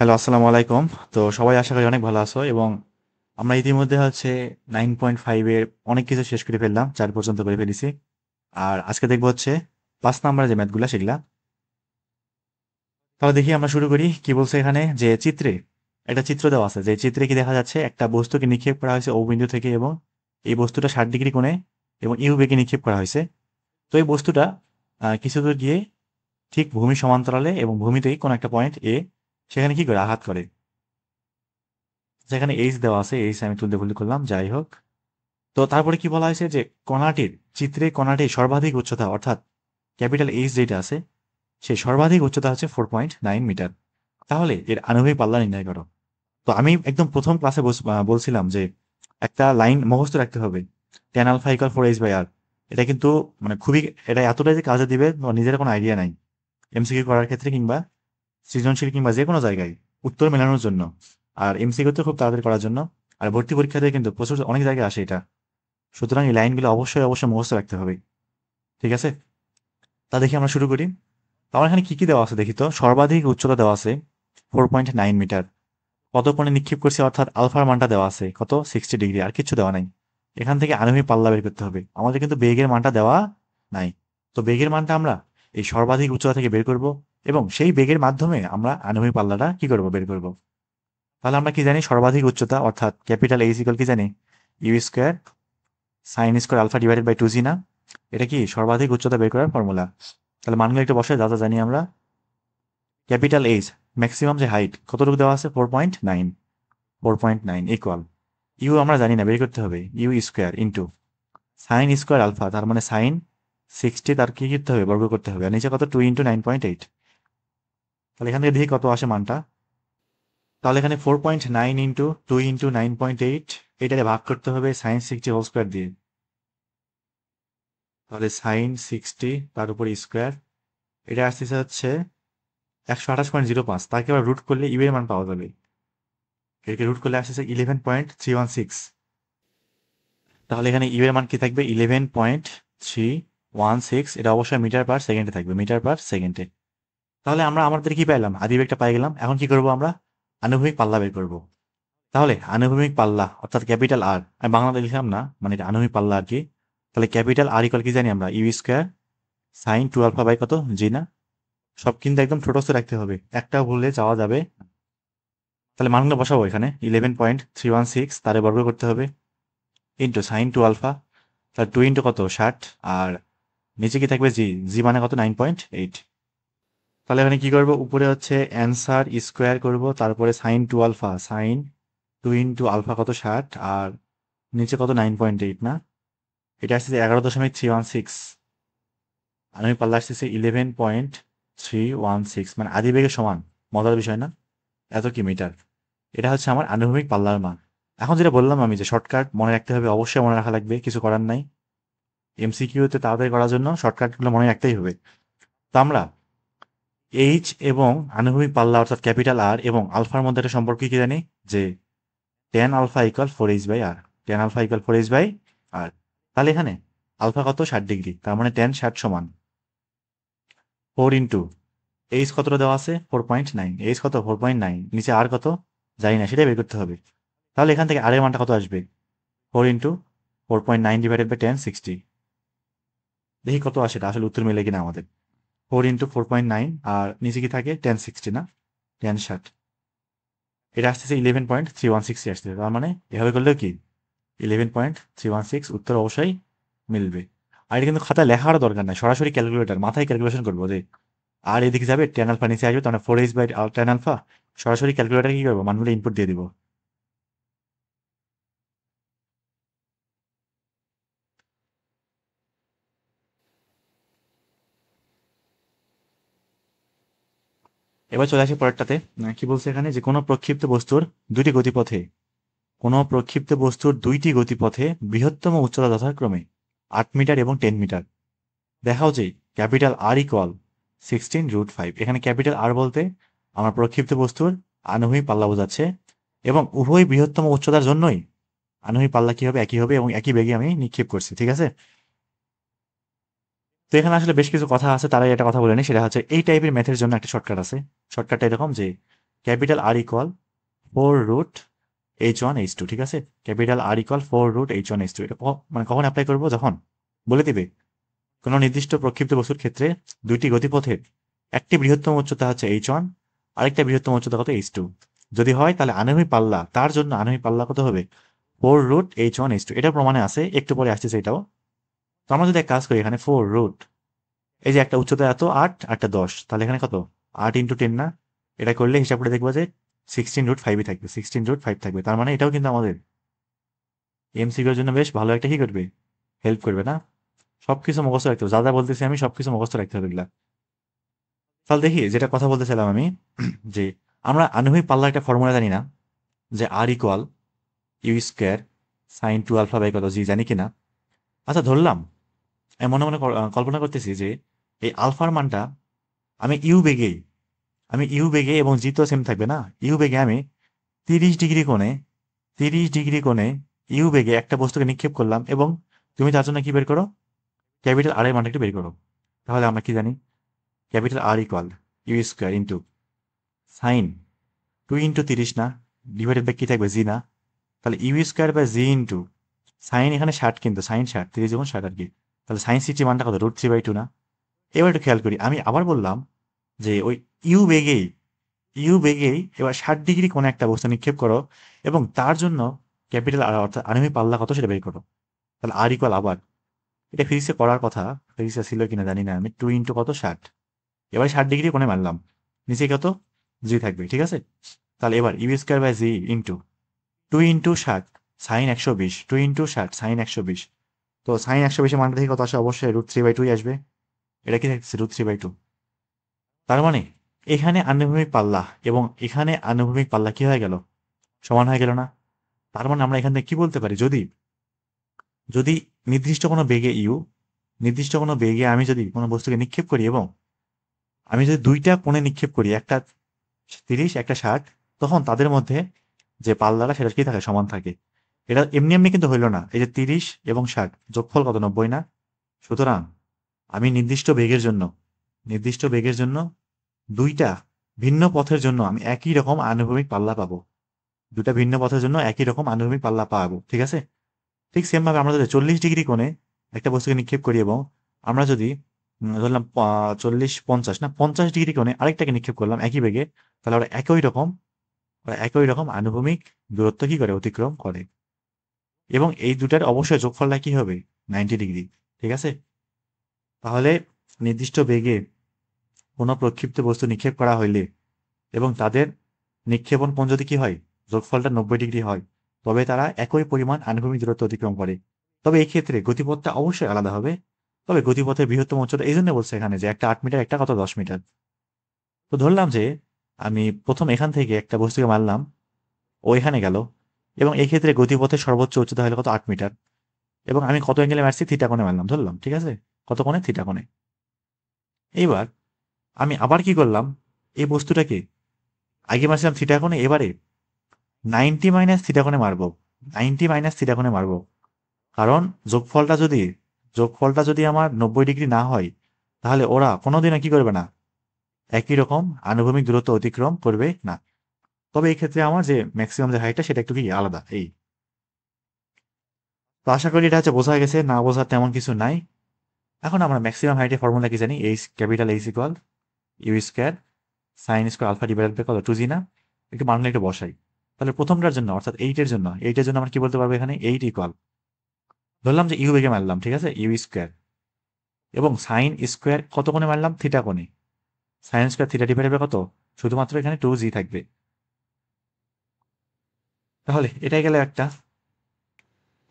Hello, আসসালামু আলাইকুম। তো সবাই আশা করি অনেক ভালো আছো এবং আমরা ইতিমধ্যে 9.5 এর অনেক কিছু শেষ করে ফেললাম, 4 পর্যন্ত করে ফেলেছি। আর আজকে দেখবো 5 নম্বরের যে ম্যাথগুলা সেগুলা। তাহলে দেখি আমরা শুরু করি। কি বলছে এখানে যে চিত্রে একটা চিত্র দেওয়া আছে, যে চিত্রে কি দেখা যাচ্ছে একটা বস্তুকে নিক্ষেপ করা হয়েছে ও বিন্দু থেকে এবং এই বস্তুটা 60 ডিগ্রি কোণে এবং ইউ বেগে নিক্ষেপ করা হয়েছে। তো এই বস্তুটা কিছু দূর গিয়ে ঠিক ভূমি সমান্তরালে এবং ভূমিতেই কোনো একটা পয়েন্ট এ সেখানে কি করে আঘাত করে। যেখানে এইচ দেওয়া আছে, এইচ আমি তুলতে ভুল করলাম, যাই হোক। তো তারপরে কি বলা হয়েছে যে কণাটির সর্বাধিক উচ্চতা অর্থাৎ ক্যাপিটাল এইচ যেটা আছে সেই সর্বাধিক উচ্চতা হচ্ছে 4.9 মিটার। তাহলে এর আণবিক পাল্লা নির্ণয় করো। তো আমি একদম প্রথম ক্লাসে বলছিলাম যে একটা লাইন মুখস্থ রাখতে হবে, টেন আলফা ইকুয়াল 4h/r। এটা কিন্তু মানে খুবই, এটা এতটাই যে কাজে দিবে তোমার নিজের কোনো আইডিয়া নাই এমসিকিউ করার ক্ষেত্রে কিংবা সৃজনশীল কিংবা যে কোনো জায়গায় উত্তর মেলানোর জন্য। আর এমসিকিউ তো খুব তাড়াতাড়ি করার জন্য। আর ভর্তি পরীক্ষাতে কিন্তু প্রচুর অনেক জায়গায় আসে এটা। সুতরাং এই লাইনগুলো অবশ্যই অবশ্যই মুখস্থ রাখতে হবে। ঠিক আছে? তা দেখি আমরা শুরু করি। তো আমার এখানে কি কি দেওয়া আছে দেখি তো। সর্বাধিক উচ্চতা দেওয়া আছে 4.9 মিটার। কত কোণে নিক্ষেপ করছে অর্থাৎ আলফার মানটা দেওয়া আছে কত, 60 ডিগ্রি। আর কিছু দেওয়া নাই। এখান থেকে আণবিক পাল্লা বের করতে হবে। আমাদের কিন্তু বেগের মানটা দেওয়া নাই। তো বেগের মানটা আমরা এই সর্বাধিক উচ্চতা থেকে বের করব এবং সেই বেগের মাধ্যমে আমরা আণবিক পাল্লাটা কি করব, বের করব। তাহলে আমরা কি জানি, সর্বাধিক উচ্চতা অর্থাৎ ক্যাপিটাল এইচ ইকুয়াল কি জানি, you square sine square alpha divided by 2g না? এটা কি সর্বাধিক উচ্চতা বের করার ফর্মুলা। তাহলে মানগুলো একটু বসে, যা যা জানি আমরা। ক্যাপিটাল এইচ ম্যাক্সিমাম যে হাইট কতটুকু দেওয়া আছে, 4.9। 4.9 ইকুয়াল ইউ আমরা জানি না, বের করতে হবে। U square into sine square alpha, তার মানে সাইন 60, তার কি করতে হবে, বর্গ করতে হবে। আর নিচে কত, 2 × 9.8। তাহলে এখান থেকে দেখি কত আসে মানটা। তাহলে এখানে 4.9 ইন্টু 2 × 9.8, এটাকে ভাগ করতে হবে সাইন 60 হোল স্কোয়ার দিয়ে। তাহলে সাইন 60 তার উপর স্কোয়ার, এটা আসতেছে 128.05। তাকে আবার রুট করলে ইউ এর মান পাওয়া যাবে। এটাকে রুট করলে আসতেছে 11.316। তাহলে এখানে ইউ এর মান কি থাকবে, 11.316। এটা অবশ্যই মিটার পার সেকেন্ডে থাকবে, মিটার পার সেকেন্ডে। তাহলে আমরা আমাদের কি পাইলাম, আদিবেগটা পাই গেলাম। এখন কি করব আমরা, আনুভূমিক পাল্লা বের করব। তাহলে আনুভূমিক পাল্লা অর্থাৎ ক্যাপিটাল আর, আমি বাংলাতে লিখলাম না, মানে এটা আনুভূমিক পাল্লা আর কি। তাহলে ক্যাপিটাল আর ইকুয়াল কি জানি আমরা, u square sine 2 alpha by কত, জি না? সব কিন্তু একদম ছোট রাখতে হবে, একটা ভুলে যাওয়া যাবে। তাহলে মানগুলো বসাবো এখানে, 11.316 তারে বর্গ করতে হবে ইন্টু সাইন 2 আলফা, তাহলে 2 ইন্টু কত, 60। আর নিচে কি থাকবে, জি। জি মানে কত, 9.8। তাহলে এখানে কি করবো, উপরে অ্যান্সার স্কোয়ার করব, তারপরে সাইন 2 আলফা, সাইন 2 × আলফা কত, 60। আর নিচে কত, 9.8 না? এটা আসছে 11.316। আর আমি পাল্লা আসতেছে 11.316, মানে আদি বেগের সমান। মজার বিষয় না? এত কি মিটার। এটা হচ্ছে আমার আনুভূমিক পাল্লার মান। এখন যেটা বললাম আমি, যে শর্টকাট মনে রাখতে হবে, অবশ্যই মনে রাখা লাগবে, কিছু করার নাই। এমসিকিউতে তাড়াতাড়ি করার জন্য শর্টকাটগুলো মনে রাখতেই হবে। তো আমরা এইচ এবং আনুভূমিক পাল্লা অর্থাৎ ক্যাপিটাল আর এবং আলফার মধ্যে একটা সম্পর্ক কি জানি, যে tan alpha equal 4h/r। Tan alpha equal 4h/r। তাহলে এখানে আলফা কত, 60 ডিগ্রি, তার মানে টেন 60 সমান 4 ইন্টু এইচ কতটা দেওয়া আছে, 4.9। এইচ কত, 4.9। নিচে আর কত জানি না, সেটাই বের করতে হবে। তাহলে এখান থেকে আর এর মানটা কত আসবে, 4 ইন্টু 4.9 ডিভাইডেড বাই 10, 60। দেখি কত আসে, এটা আসলে উত্তর মিলে কিনা আমাদের। 4 ইন্টু 4.9 আর নিচে কি থাকে, 1060 না? 1060, এটা আসতেছে 11.316 আসতেছে। তার মানে এভাবে করলেও কি 11.316 উত্তর অবশ্যই মিলবে। আর এটা কিন্তু খাতায় লেখারও দরকার নাই, সরাসরি ক্যালকুলেটর মাথায় ক্যালকুলেশন করবো যে আর এদিকে যাবে টেন আলফা, নিচে আসবে তাহলে 4h/10 আলফা। সরাসরি ক্যালকুলেটার কি করবো, মানগুলো ইনপুট দিয়ে দিব। এবার চলে আসি পরেরটাতে। কি বলছে এখানে, যে কোনো প্রক্ষিপ্ত বস্তুর দুইটি গতিপথে বৃহত্তম উচ্চতা যথাক্রমে 8 মিটার এবং 10 মিটার। দেখাও যে ক্যাপিটাল আর ইকুয়াল 16√5। এখানে ক্যাপিটাল আর বলতে আমার প্রক্ষিপ্ত বস্তুর আনুভূমিক পাল্লা বোঝাচ্ছে এবং উভয় বৃহত্তম উচ্চতার জন্যই আনুভূমিক পাল্লা কি হবে, একই হবে এবং একই বেগে আমি নিক্ষেপ করছি। ঠিক আছে? তো এখানে আসলে বেশ কিছু কথা আছে, তারাই একটা কথা বলে নি, সেটা হচ্ছে এই টাইপের ম্যাথের জন্য একটা শর্টকাট আছে। শর্টকাটটা এরকম যে ক্যাপিটাল আর ইকুয়াল 4√H1H2, ঠিক আছে? Capital R equal 4√H1H2। এটা মানে কখন অ্যাপ্লাই করবো? যখন বলে দিবে কোনো নির্দিষ্ট প্রক্ষিপ্ত বস্তুর ক্ষেত্রে দুইটি গতিপথের একটি বৃহত্তম উচ্চতা হচ্ছে H1, আরেকটা বৃহত্তম উচ্চতা কত H2। যদি হয় তাহলে আনুভূমিক পাল্লা, তার জন্য আনুভূমিক পাল্লা কত হবে? 4√H1H2। এটা প্রমাণে আছে, একটু পরে আসতেছে এটাও। তো আমরা যদি এক কাজ করি, এখানে 4√, এই যে একটা উচ্চতা এত 8, একটা 10, তাহলে এখানে কত? 8 × 10 না? এটা করলে হিসাব করে দেখবো যে 16√5 থাকবে, 16√5 থাকবে। তার মানে এটাও কিন্তু আমাদের এমসিকিউর জন্য বেশ ভালো একটা কি করবে, হেল্প করবে না? সবকিছু মুখস্থ রাখতে হবে, যা যা বলতেছি আমি সবকিছু মুখস্থ রাখতে হবে এগুলা। তাহলে দেখি, যেটা কথা বলতেছিলাম আমি, যে আমরা আনুভূমিক পাল্লার একটা ফর্মুলা জানি না, যে আর ইকুয়াল ইউ² sin 2α/, কত জি, জানি কিনা? আচ্ছা ধরলাম, আমি মনে মনে কল্পনা করতেছি যে এই আলফার মানটা আমি ইউ বেগে এবং জি তো সেম থাকবে না, ইউ বেগে আমি 30 ডিগ্রি কোণে 30 ডিগ্রি কোণে ইউ বেগে একটা বস্তুকে নিক্ষেপ করলাম, এবং তুমি তার জন্য কি বের করো? ক্যাপিটাল আর এর মানটা একটু বের করো। তাহলে আমরা কি জানি? Capital R equal U into sine 2 × 30 না, ডিভাইডেড বাই কি থাকবে? জি না? তাহলে ইউ² জি ইন্টু সাইন, এখানে 60, কিন্তু সাইন 60, 30 যখন 60 আর কি, তাহলে সাইন 60 মানটা কত? √3/2 না? এবার একটু খেয়াল করি, আমি আবার বললাম যে ওই ইউ বেগেই ইউ বেগেই এবার 60 ডিগ্রি কোণে একটা বস্তু নিক্ষেপ করো, এবং তার জন্য ক্যাপিটাল আর অর্থাৎ আনুভূমিক পাল্লা কত সেটা বের করো। তাহলে আর ইকুয়াল, আবার এটা ফিজিক্সে করার কথা, ফিজিক্সে ছিল কিনা জানি না আমি, 2 × কত? 60। এবার 60 ডিগ্রি কোণে মারলাম, নিচে কত? জি থাকবে, ঠিক আছে? তাহলে এবার ইউ²/জি ইন্টু 2 × 60 সাইন 120, 2 × 60 সাইন 120। তো সাইন 120 মানটা থেকে কত আসে? অবশ্যই √3/2 আসবে। এটা কি থাকছে? √3/2। তার মানে এখানে আনুভূমিক পাল্লা এবং এখানে আনুভূমিক পাল্লা কি হয়ে গেল? সমান হয়ে গেল না? তার মানে আমরা এখান থেকে কি বলতে পারি, যদি যদি নির্দিষ্ট কোনো বেগে নির্দিষ্ট কোনো বেগে আমি যদি কোনো বস্তুকে নিক্ষেপ করি, এবং আমি যদি দুইটা কোণে নিক্ষেপ করি, একটা 30, একটা 60, তখন তাদের মধ্যে যে পাল্লাটা সেটা কি থাকে? সমান থাকে। এটা এমনি এমনি কিন্তু হইল না। এই যে 30 এবং 60 যোগফল কত? 90 না? সুতরাং আমি নির্দিষ্ট বেগের জন্য দুইটা ভিন্ন পথের জন্য আমি একই রকম আনুভূমিক পাল্লা পাবো। দুটা ভিন্ন পথের জন্য একই রকম আনুভূমিক পাল্লা পাবো, ঠিক আছে? ঠিক সেম ভাবে আমরা যদি 40 ডিগ্রি কোণে একটা বস্তুকে নিক্ষেপ করি, এবং আমরা যদি ধরলাম 40, 50 না, 50 ডিগ্রি কোণে আরেকটাকে নিক্ষেপ করলাম একই বেগে, তাহলে ওরা একই রকম আনুভূমিক দূরত্ব কি করে? অতিক্রম করে। এবং এই দুটার অবশ্যই যোগফলটা কি হবে? 90 ডিগ্রি, ঠিক আছে? তাহলে নির্দিষ্ট বেগে কোনো প্রক্ষিপ্ত বস্তু নিক্ষেপ করা হইলে এবং তাদের নিক্ষেপণ কোণ যদি কি হয়? যোগফলটা 90 ডিগ্রি হয়, তবে তারা একই পরিমাণ আনুভূমিক দূরত্ব অতিক্রম করে। তবে এই ক্ষেত্রে গতিপথটা অবশ্যই আলাদা হবে। তবে গতিপথের বৃহত্তম উচ্চতা এই জন্য বলছে এখানে যে একটা 8 মিটার, একটা কত? 10 মিটার। তো ধরলাম যে আমি প্রথম এখান থেকে একটা বস্তুকে মারলাম, ও এখানে গেল, এবং এই ক্ষেত্রে গতিপথের সর্বোচ্চ উচ্চতা হলো কত? 8 মিটার। এবং আমি কত অ্যাঙ্গেলে মারছি? থিটা কোণে মারলাম ধরলাম, ঠিক আছে? কত কোণে? থিটা কোণে। এইবার আমি আবার কি করলাম? এই বস্তুটাকে আগে মারছিলাম থিটা কোণে, এবারে 90 - থিটা কোণে মারবো। 90 - থিটা কোণে মারবো। কারণ যোগফলটা যদি আমার 90 ডিগ্রি না হয়, তাহলে ওরা কোনোদিনও কি করবে না? একই রকম আনুভূমিক দূরত্ব অতিক্রম করবে না। তবে এই ক্ষেত্রে আমার যে ম্যাক্সিমাম যে হাইটটা সেটা একটু কি আলাদা। এই তো আশা করি এটা হচ্ছে বোঝা গেছে, না বোঝার তেমন কিছু নাই। এখন আমরা ম্যাক্সিমাম হাইটের ফর্মুলা কি জানি? Capital H equal U sine square alpha divided by কত? 2g না? একটু মানলে একটু বসাই। তাহলে প্রথমটার জন্য, অর্থাৎ এইটের জন্য আমরা কি বলতে পারবো? এখানে 8 ইকুয়াল, ধরলাম যে ইউ বেগে মারলাম, ঠিক আছে? ইউ², এবং সাইন স্কোয়ার কত কোণে মারলাম? থিটা কোণে। Sine square theta divided by কত? শুধুমাত্র এখানে 2g থাকবে। তাহলে এটাই গেল একটা।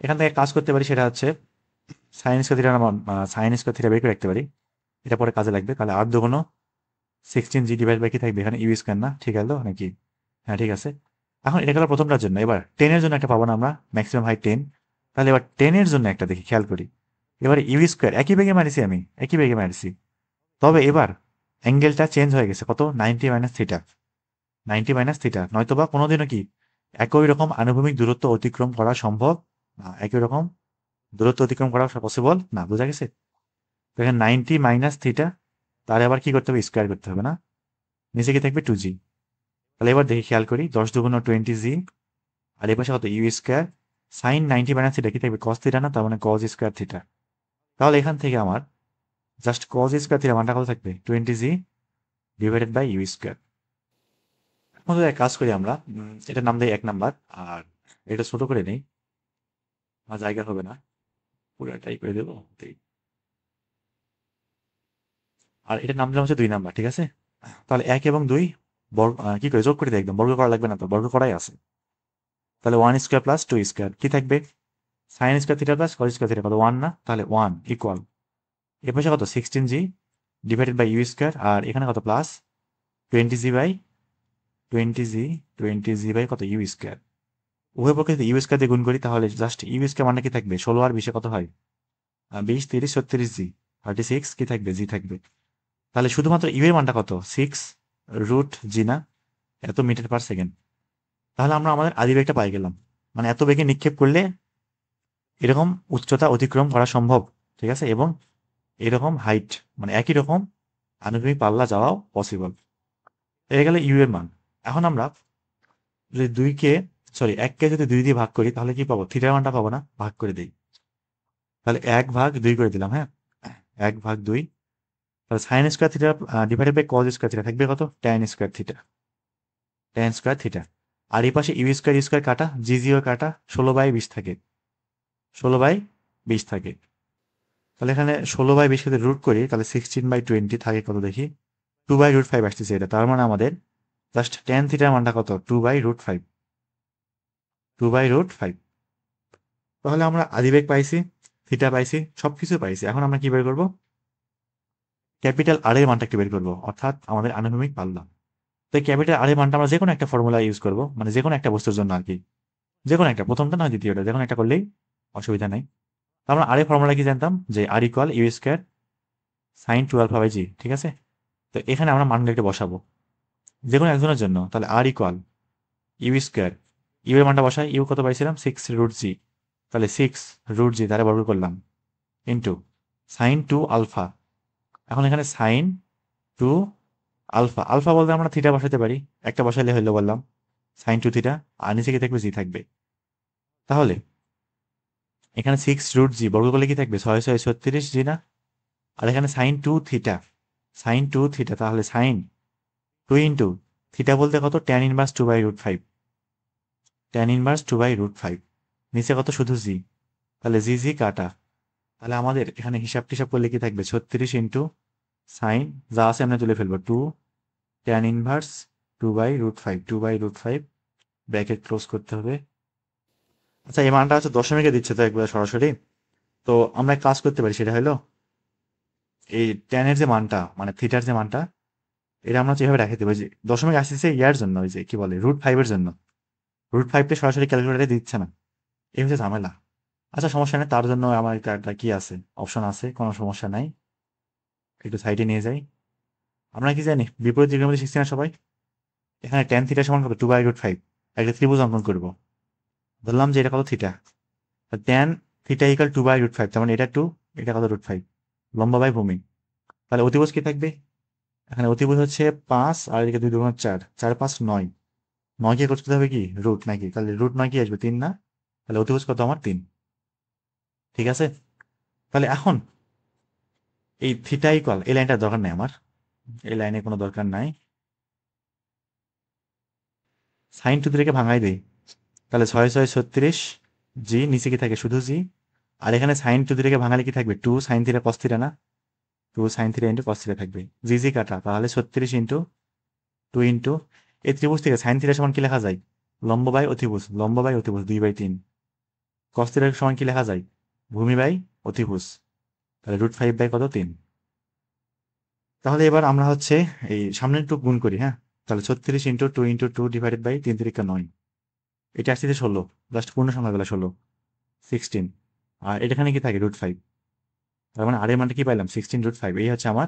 এখান থেকে কাজ করতে পারি, সেটা হচ্ছে সাইন স্কোয়ার থিটা বের করে রাখতে পারি। এটা পরে কাজে লাগবে। তাহলে 8 × 16g ডিভাইড বাই কি থাকবে? এখানে ইউ² না? ঠিক আছে নাকি? হ্যাঁ, ঠিক আছে। এখন এটা গেল প্রথমটার জন্য। এবার 10-এর জন্য একটা পাবো না আমরা, ম্যাক্সিমাম হাইট 10। তাহলে এবার 10-এর জন্য একটা দেখি, খেয়াল করি। এবারে ইউ² একই বেগে মারিছি, আমি একই বেগে মারিছি, তবে এবার অ্যাঙ্গেলটা চেঞ্জ হয়ে গেছে। কত? 90 - থিটা। 90 - থিটা, নয়তোবা কোনোদিনও কি একই রকম আনুভূমিক দূরত্ব অতিক্রম করা সম্ভব না। একই রকম দূরত্ব অতিক্রম করা পসিবল না। বোঝা গেছে? দেখেন 90 - থিটা, তাহলে আবার কি করতে হবে? স্কোয়ার করতে হবে না? নিচে কি থাকবে? 2g। তাহলে এবার দেখি খেয়াল করি 10 দুগুণ 20 জি, আর এই পাশে কত you square sine 90 minus theta কি থাকবে কস থিটা না, তার মানে কজ স্কোয়ার থিটা। তাহলে এখান থেকে আমার জাস্ট কজ স্কোয়ার থিটা মানটা কত থাকবে 20 g divided by you square. এখন যদি এক কাজ করি আমরা, এটা নাম দেই 1 নাম্বার, আর এটা ছোট করে নেই, আর জায়গা হবে না, পুরোটাই করে দেবো। আর এটার নাম দিলাম হচ্ছে 2 নাম্বার, ঠিক আছে। তাহলে 1 এবং 2 বর্গ কি করে যোগ করে দিই, একদম বর্গ করা লাগবে না, তো বর্গ করাই আছে। তাহলে 1 স্কোয়ার প্লাস 2 স্কোয়ার কি থাকবে sine square theta plus cos square theta কত 1 না, তাহলে 1 ইকুয়াল এর পাশে কত 16 G divided by you square, আর এখানে কত plus 20 G by 20 G 20 G by কত ইউ স্কোয়ার। উভয় পক্ষে যদি ইউ স্কোয়ার দিয়ে গুণ করি তাহলে জাস্ট ইউ স্কোয়ার মানে কি থাকবে 16 আর 20 কত হয় 20 30 36 জি 36 কি থাকবে জি থাকবে। তাহলে শুধুমাত্র ইউ এর মানটা কত 6 রুট জি না, এত মিটার পার সেকেন্ড। তাহলে আমরা আমাদের আদি বেগটা পাই গেলাম, মানে এত বেগে নিক্ষেপ করলে এরকম উচ্চতা অতিক্রম করা সম্ভব, ঠিক আছে, এবং এরকম হাইট মানে একই রকম আনুভূমিক পাল্লা যাওয়াও পসিবল। এর গেলে ইউ এর মান। এখন আমরা যদি 1 কে যদি 2 দিয়ে ভাগ করি তাহলে কি পাবো থিটার মানটা পাবো না, ভাগ করে দিই। তাহলে 1/2 করে দিলাম, হ্যাঁ 1/2। তাহলে sine square theta divided by cos square theta থাকবে কত tan square theta, tan square theta. আর এই পাশে ইউ স্কোয়ার কাটা জিও কাটা 16/20 থাকে, 16/20 থাকে। তাহলে এখানে 16/20 যদি রুট করি তাহলে 16/20 থাকে কত দেখি 2/√5 আসতেছে এটা, তার মানে আমাদের জাস্ট ট্যান থিটার মানটা কত 2/√5, 2/√5। তাহলে আমরা আদিবেগ পাইছি, থিটা পাইছি, সবকিছু পাইছি। এখন আমরা কি বের করবো ক্যাপিটাল আর এর মানটা একটু বের করবো, অর্থাৎ আমাদের আনুভূমিক পাল্লা। তো এই ক্যাপিটাল আর এর মানটা আমরা যে কোনো একটা ফর্মুলা ইউজ করবো, মানে যে কোনো একটা বস্তুর জন্য আর কি, যে কোনো একটা, প্রথমটা নয় দ্বিতীয়টা, যে কোনো একটা করলেই অসুবিধা নেই। তো আমরা আর এর ফর্মুলা কি জানতাম যে R equal you square sign 2α/জি, ঠিক আছে। তো এখানে আমরা মানগুলো একটু বসাবো যে কোনো একজনের জন্য। তাহলে আর ইকুয়াল ইউ স্কোয়ার, ইউ এর মানটা বসাই, ইউ কত পাইছিলাম 6√জি, তাহলে 6√জি দ্বারা বর্গ করলাম ইন্টু সাইন 2α। এখন এখানে সাইন 2α, আলফা বলতে আমরা থিটা বসাতে পারি, একটা বসাইলে হইলো বললাম সাইন 2 থিটা, আর নিচে কি থাকবে জি থাকবে। তাহলে এখানে 6√জি বর্গ করলে কি থাকবে 6×6=36 জি না, আর এখানে সাইন 2 থিটা, সাইন 2 থিটা, তাহলে সাইন 2 ইন্টু থিটা বলতে কত ট্যান ইনভার্স 2/√5, ট্যান ইনভার্স 2/√5, নিচে কত শুধু জি, তাহলে জি জি কাটা। তাহলে আমাদের এখানে হিসাব টিসাব করলে কি থাকবে 36 ইন্টু সাইন যা আছে আমরা তুলে ফেলবো 2 ট্যান ইনভার্স 2/√5, 2/√5 ব্র্যাকেট ক্লোজ করতে হবে। আচ্ছা এই মানটা হচ্ছে দশমিকে দিচ্ছে তো একবার সরাসরি, তো আমরা এক কাজ করতে পারি, সেটা হলো এই ট্যানের যে মানটা মানে থিটার যে মানটা এটা আমরা যেভাবে রেখে দেবো, যে দশমিক আসতেছে ইয়ার জন্য, ওই যে কি বলে √5 এর জন্য, √5টা সরাসরি ক্যালকুলেটারে দিচ্ছে না, এই হচ্ছে ঝামেলা। আচ্ছা সমস্যা নেই, তার জন্য আমার একটা কি আছে অপশন আছে, কোনো সমস্যা নাই। একটু সাইডে নিয়ে যাই। আমরা কি জানি বিপরীত ত্রিকোণমিতি শিখছি না সবাই, এখানে ট্যান থিটা সমান কত 2/√5, একটা ত্রিভুজ অঙ্কন করব, ধরলাম যে এটা কত থিটা, ট্যান থিটা ইকাল 2/√5, তার মানে এটা 2, এটা কত √5, লম্বা বাই ভূমি। তাহলে অতিভুজ কি থাকবে, এখানে অতিভুজ হচ্ছে 5 আর এদিকে 2 2 4, 4 5 9, 9 কে করতে হবে কি রুট নাকি, তাহলে √9 কি আসবে 3 না, তাহলে অতিভুজ কত আমার 3, ঠিক আছে। তাহলে এখন এই থিটা ইকুয়াল এই লাইনটার দরকার নাই আমার, এই লাইনে কোনো দরকার নাই, সাইন 2 থেকে ভাঙাই দেই, তাহলে 6×6=36 জি, নিচে কি থাকে শুধু জি, আর এখানে সাইন 2 থেকে ভাঙালে কি থাকবে 2 সাইন থিটা কস থিটা না, 2 sine theta into cos theta থাকবে, জি জি কাটা, তাহলে 36 ইন্টু 2 ইন্টু এই ত্রিভুজ থেকে সাইন থিটা সমান কি লেখা যায় লম্ব বাই অতিভুজ, লম্ব বাই অতিভুজ 2/3, কস থিটা সমান কি লেখা যায় ভূমি বাই অতিভুজ, তাহলে √5 বাই কত 3। তাহলে এবার আমরা হচ্ছে এই সামনের টুক গুণ করি, হ্যাঁ, তাহলে 36 ইন্টু 2 ইন্টু 2 ডিভাইডেড বাই 3×9, এটা আসছে 16, জাস্ট পূর্ণ সংখ্যাগুলো 16 16, আর এটাখানে কি থাকে √5, তার মানে আর এর মানটা কি পাইলাম 16√5, এই হচ্ছে আমার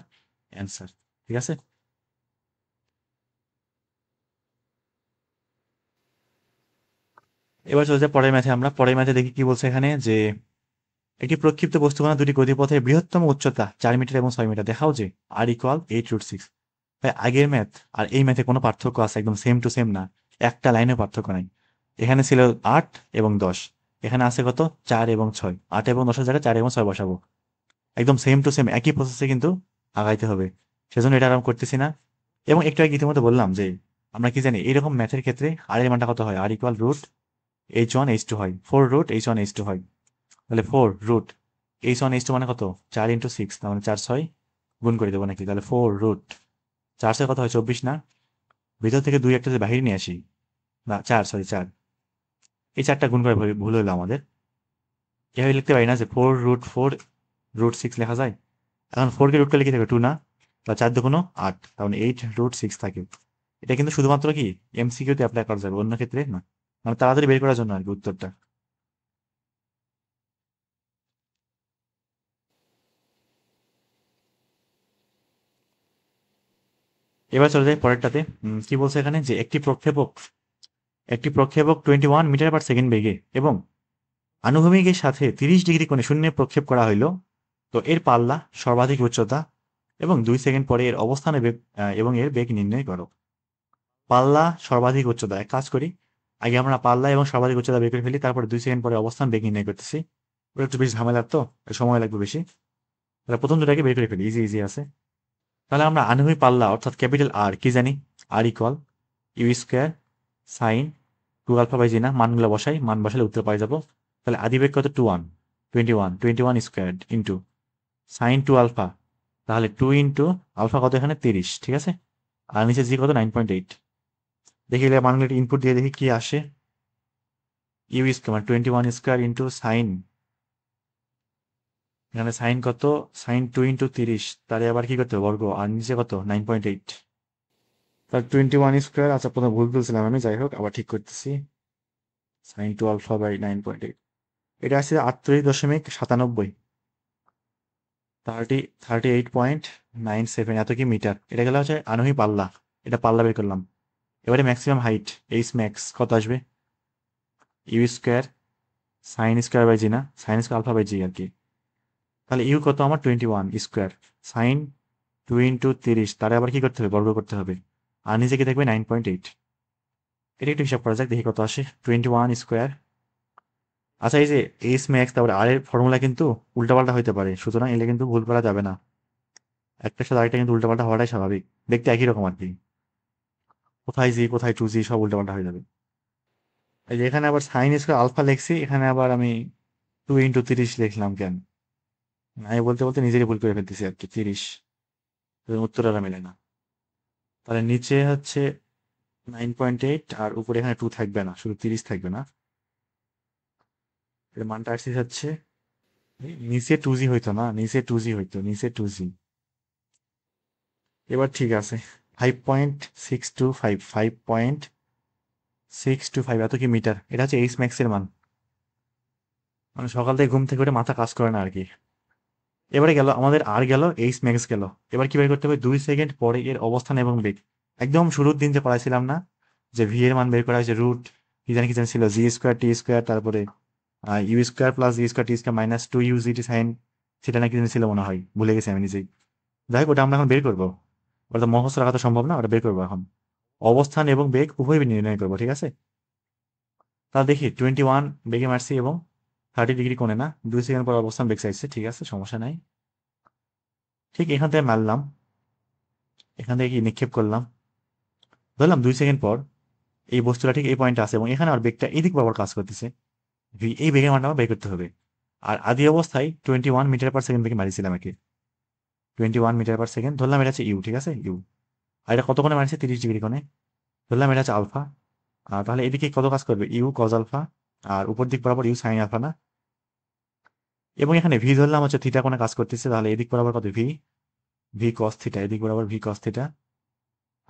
অ্যান্সার, ঠিক আছে। এবার চলে যায় পরের ম্যাথে, আমরা পরের ম্যাথে দেখি কি বলছে এখানে যে একটি প্রক্ষিপ্ত বস্তুকণা দুটি গতিপথের বৃহত্তম উচ্চতা 4 মিটার এবং 6 মিটার, দেখাও যে আর ইকুয়াল 8√6। ভাই আগের ম্যাথ আর এই ম্যাথে কোনো পার্থক্য আছে? একদম সেম টু সেম না, একটা লাইনের পার্থক্য নাই। এখানে ছিল 8 এবং 10, এখানে আছে কত 4 এবং 6, 8 এবং 10-এর জায়গায় 4 এবং 6 বসাবো। একদম সেম টু সেম একই প্রসেসে কিন্তু আগাইতে হবে, সেজন্য এটা আরাম করতেছি না। এবং একটু আগে ইতিমধ্যে বললাম যে আমরা কি জানি এরকম ম্যাথের ক্ষেত্রে আর এর মানটা কত হয়, আর ইকুয়াল রুট h1 h2 হয়, 4 রুট h1 h2 হয়। তাহলে 4 রুট h1 h2 মানে কত, 4 × 6, তার মানে 4 6 গুণ করে দেবো নাকি, তাহলে 4 রুট 4 6 কত হয় 24 না? ভিতর থেকে 2 একটা যে বাহিরে নিয়ে আসি, না 4, সরি 4, এই 4টা গুণ করে ভুল হলো আমাদের। এভাবে লিখতে পারি না যে 4 রুট 4 রুট 6 লেখা যায়? এখন 4 কে রুট করলে কি থাকবে 2 না? বা 4 দুগুণ 8, তার মানে 8 রুট 6 থাকে। এটা কিন্তু শুধুমাত্র কি এমসিকিউ তে অ্যাপ্লাই করা যাবে, অন্য ক্ষেত্রে না। মানে তাড়াতাড়ি বের করার জন্য আর কি উত্তরটা। এবার চলে যাই পরেরটাতে। কি বলছে এখানে যে একটি প্রক্ষেপক 21 মিটার পার সেকেন্ড বেগে এবং আনুভূমিকের সাথে 30 ডিগ্রি কোণে শূন্যে প্রক্ষেপ করা হইল। তো এর পাল্লা, সর্বাধিক উচ্চতা এবং 2 সেকেন্ড পরে এর অবস্থানে বেগ এবং এর বেগ নির্ণয় করো। পাল্লা, সর্বাধিক উচ্চতা, এক কাজ করি, আগে আমরা পাল্লা এবং সর্বাধিক উচ্চতা বের করে ফেলি, তারপরে 2 সেকেন্ড পরে অবস্থান বেগ নির্ণয় করতেছি। ওটা একটু বেশি ঝামেলার, তো সময় লাগবে বেশি। তাহলে প্রথম দুটাকে বের করে ফেলি, ইজি ইজি আছে। তাহলে আমরা আনুভূমিক পাল্লা অর্থাৎ ক্যাপিটাল আর কি জানি, R equal you square sine 2 alpha by G, না মানগুলো বসাই, মান বসালে উত্তর পাই যাবো। তাহলে আদিবেগ কত 21 স্কোয়ার ইন্টু সাইন 2 আলফা, তাহলে 2 ইন্টু আলফা কত এখানে 30, ঠিক আছে। আর নিচে জি কত 9.8। দেখি এগুলো মানগুলো ইনপুট দিয়ে দেখি কি আসে। ইউ স্কোয়ার মানে 21 স্কোয়ার ইন্টু সাইন, এখানে সাইন কত, সাইন 2 ইন্টু 30, তাহলে আবার কি করতে হবে বর্গ, আর নিচে কত 9.8। তাহলে 21 স্কোয়ার, আচ্ছা প্রথমে ভুল বলছিলাম আমি, যাই হোক আবার ঠিক করতেছি। সাইন 2 আলফা বাই 9.8, এটা আসছে 38.97, 38.97, এত কি মিটার। এটা গেলে হচ্ছে আনুভূমিক পাল্লা, এটা পাল্লা বের করলাম। এবারে ম্যাক্সিমাম হাইট, এইচ ম্যাক্স কত আসবে, U square sine square by G, না sine square alpha by G আর কি। তাহলে ইউ কত আমার 21 স্কোয়ার সাইন 2 ইন্টু 30, তাহলে আবার কি করতে হবে বর্গ করতে হবে, আর নিচে কি থাকবে 9.8। এটা একটু হিসাব করা যাক, দেখি কত আসে 21 স্কোয়ার। আচ্ছা এই যে এইচ ম্যাক্স তারপরে আর এর ফর্মুলা কিন্তু উল্টাপাল্টা হইতে পারে, সুতরাং এলে কিন্তু ভুল করা যাবে না। একটার সাথে আরেকটা কিন্তু উল্টাপাল্টা হওয়াটাই স্বাভাবিক, দেখতে একই রকম আর কি। কোথায় জি কোথায় 2G সব উল্টাপাল্টা হয়ে যাবে। এই যে এখানে আবার সাইন স্কোয়ার আলফা লিখছি, এখানে আবার আমি 2 ইন্টু 30 লিখলাম কেন, আমি বলতে বলতে নিজেরই ভুল করে ফেলতেছি আর কি। 30 উত্তর আর মেলে না। তাহলে নিচে হচ্ছে 9.8 আর উপরে এখানে 2 থাকবে না, শুধু 30 থাকবে না। এর মানটা আসছে হচ্ছে নিচে 2G হইতো না, নিচে 2G হইতো, নিচে 2G। এবার ঠিক আছে, 5.625, 5.625, এত কি মিটার, এটা হচ্ছে এইচ ম্যাক্স এর মান। মানে সকাল থেকে ঘুম থেকে উঠে মাথা কাজ করে না আর কি। এবারে গেল আমাদের আর গেল এইচ ম্যাক্স গেল। এবার কি বের করতে হবে, 2 সেকেন্ড পরে এর অবস্থান এবং বেগ। একদম শুরুর দিন যে পড়াইছিলাম না, যে ভি এর মান বের করা হয়েছে রুট কি জানি ছিল, জি স্কোয়ার টি স্কোয়ার, তারপরে ইউ স্কোয়ার প্লাস জি স্কোয়ার টি square minus 2 u g t sine, সেটা নাকি জানি ছিল মনে হয়, ভুলে গেছি আমি নিজেই। যাই হোক ওটা আমরা এখন বের করবো, ওটা তো মুখস্থ রাখা তো সম্ভব না, ওটা বের করবো এখন। অবস্থান এবং বেগ উভয় নির্ণয় করবো, ঠিক আছে। তাহলে দেখি 21 বেগে মারছি এবং 30 ডিগ্রি কোণে, না 2 সেকেন্ড পর অবস্থান বেগ চাইছে, ঠিক আছে সমস্যা নাই। ঠিক এখান থেকে মারলাম, এখান থেকে কি নিক্ষেপ করলাম, ধরলাম 2 সেকেন্ড পর এই বস্তুটা ঠিক এই পয়েন্টে আছে এবং এখানে আর বেগটা এদিক বরাবর কাজ করতেছে, ভি এই বেগের মানটা আমার বের করতে হবে। আর আদি অবস্থায় 21 মিটার পার সেকেন্ড বেগে মারিছিলাম একে, 21 মিটার পার সেকেন্ড, ধরলাম এটা হচ্ছে ইউ, ঠিক আছে ইউ। আর এটা কত কোণে মারছে 30 ডিগ্রি কোণে, ধরলাম এটা হচ্ছে আলফা। আর তাহলে এদিকে কত কাজ করবে, ইউ কজ আলফা, আর উপর দিক বরাবর ইউ সাইন আলফা, না। এবং এখানে ভি ধরলাম হচ্ছে থিটা কোণে কাজ করতেছে, তাহলে এদিক বরাবর কত ভি, ভি কস থিটা, এদিক বরাবর ভি কস থিটা,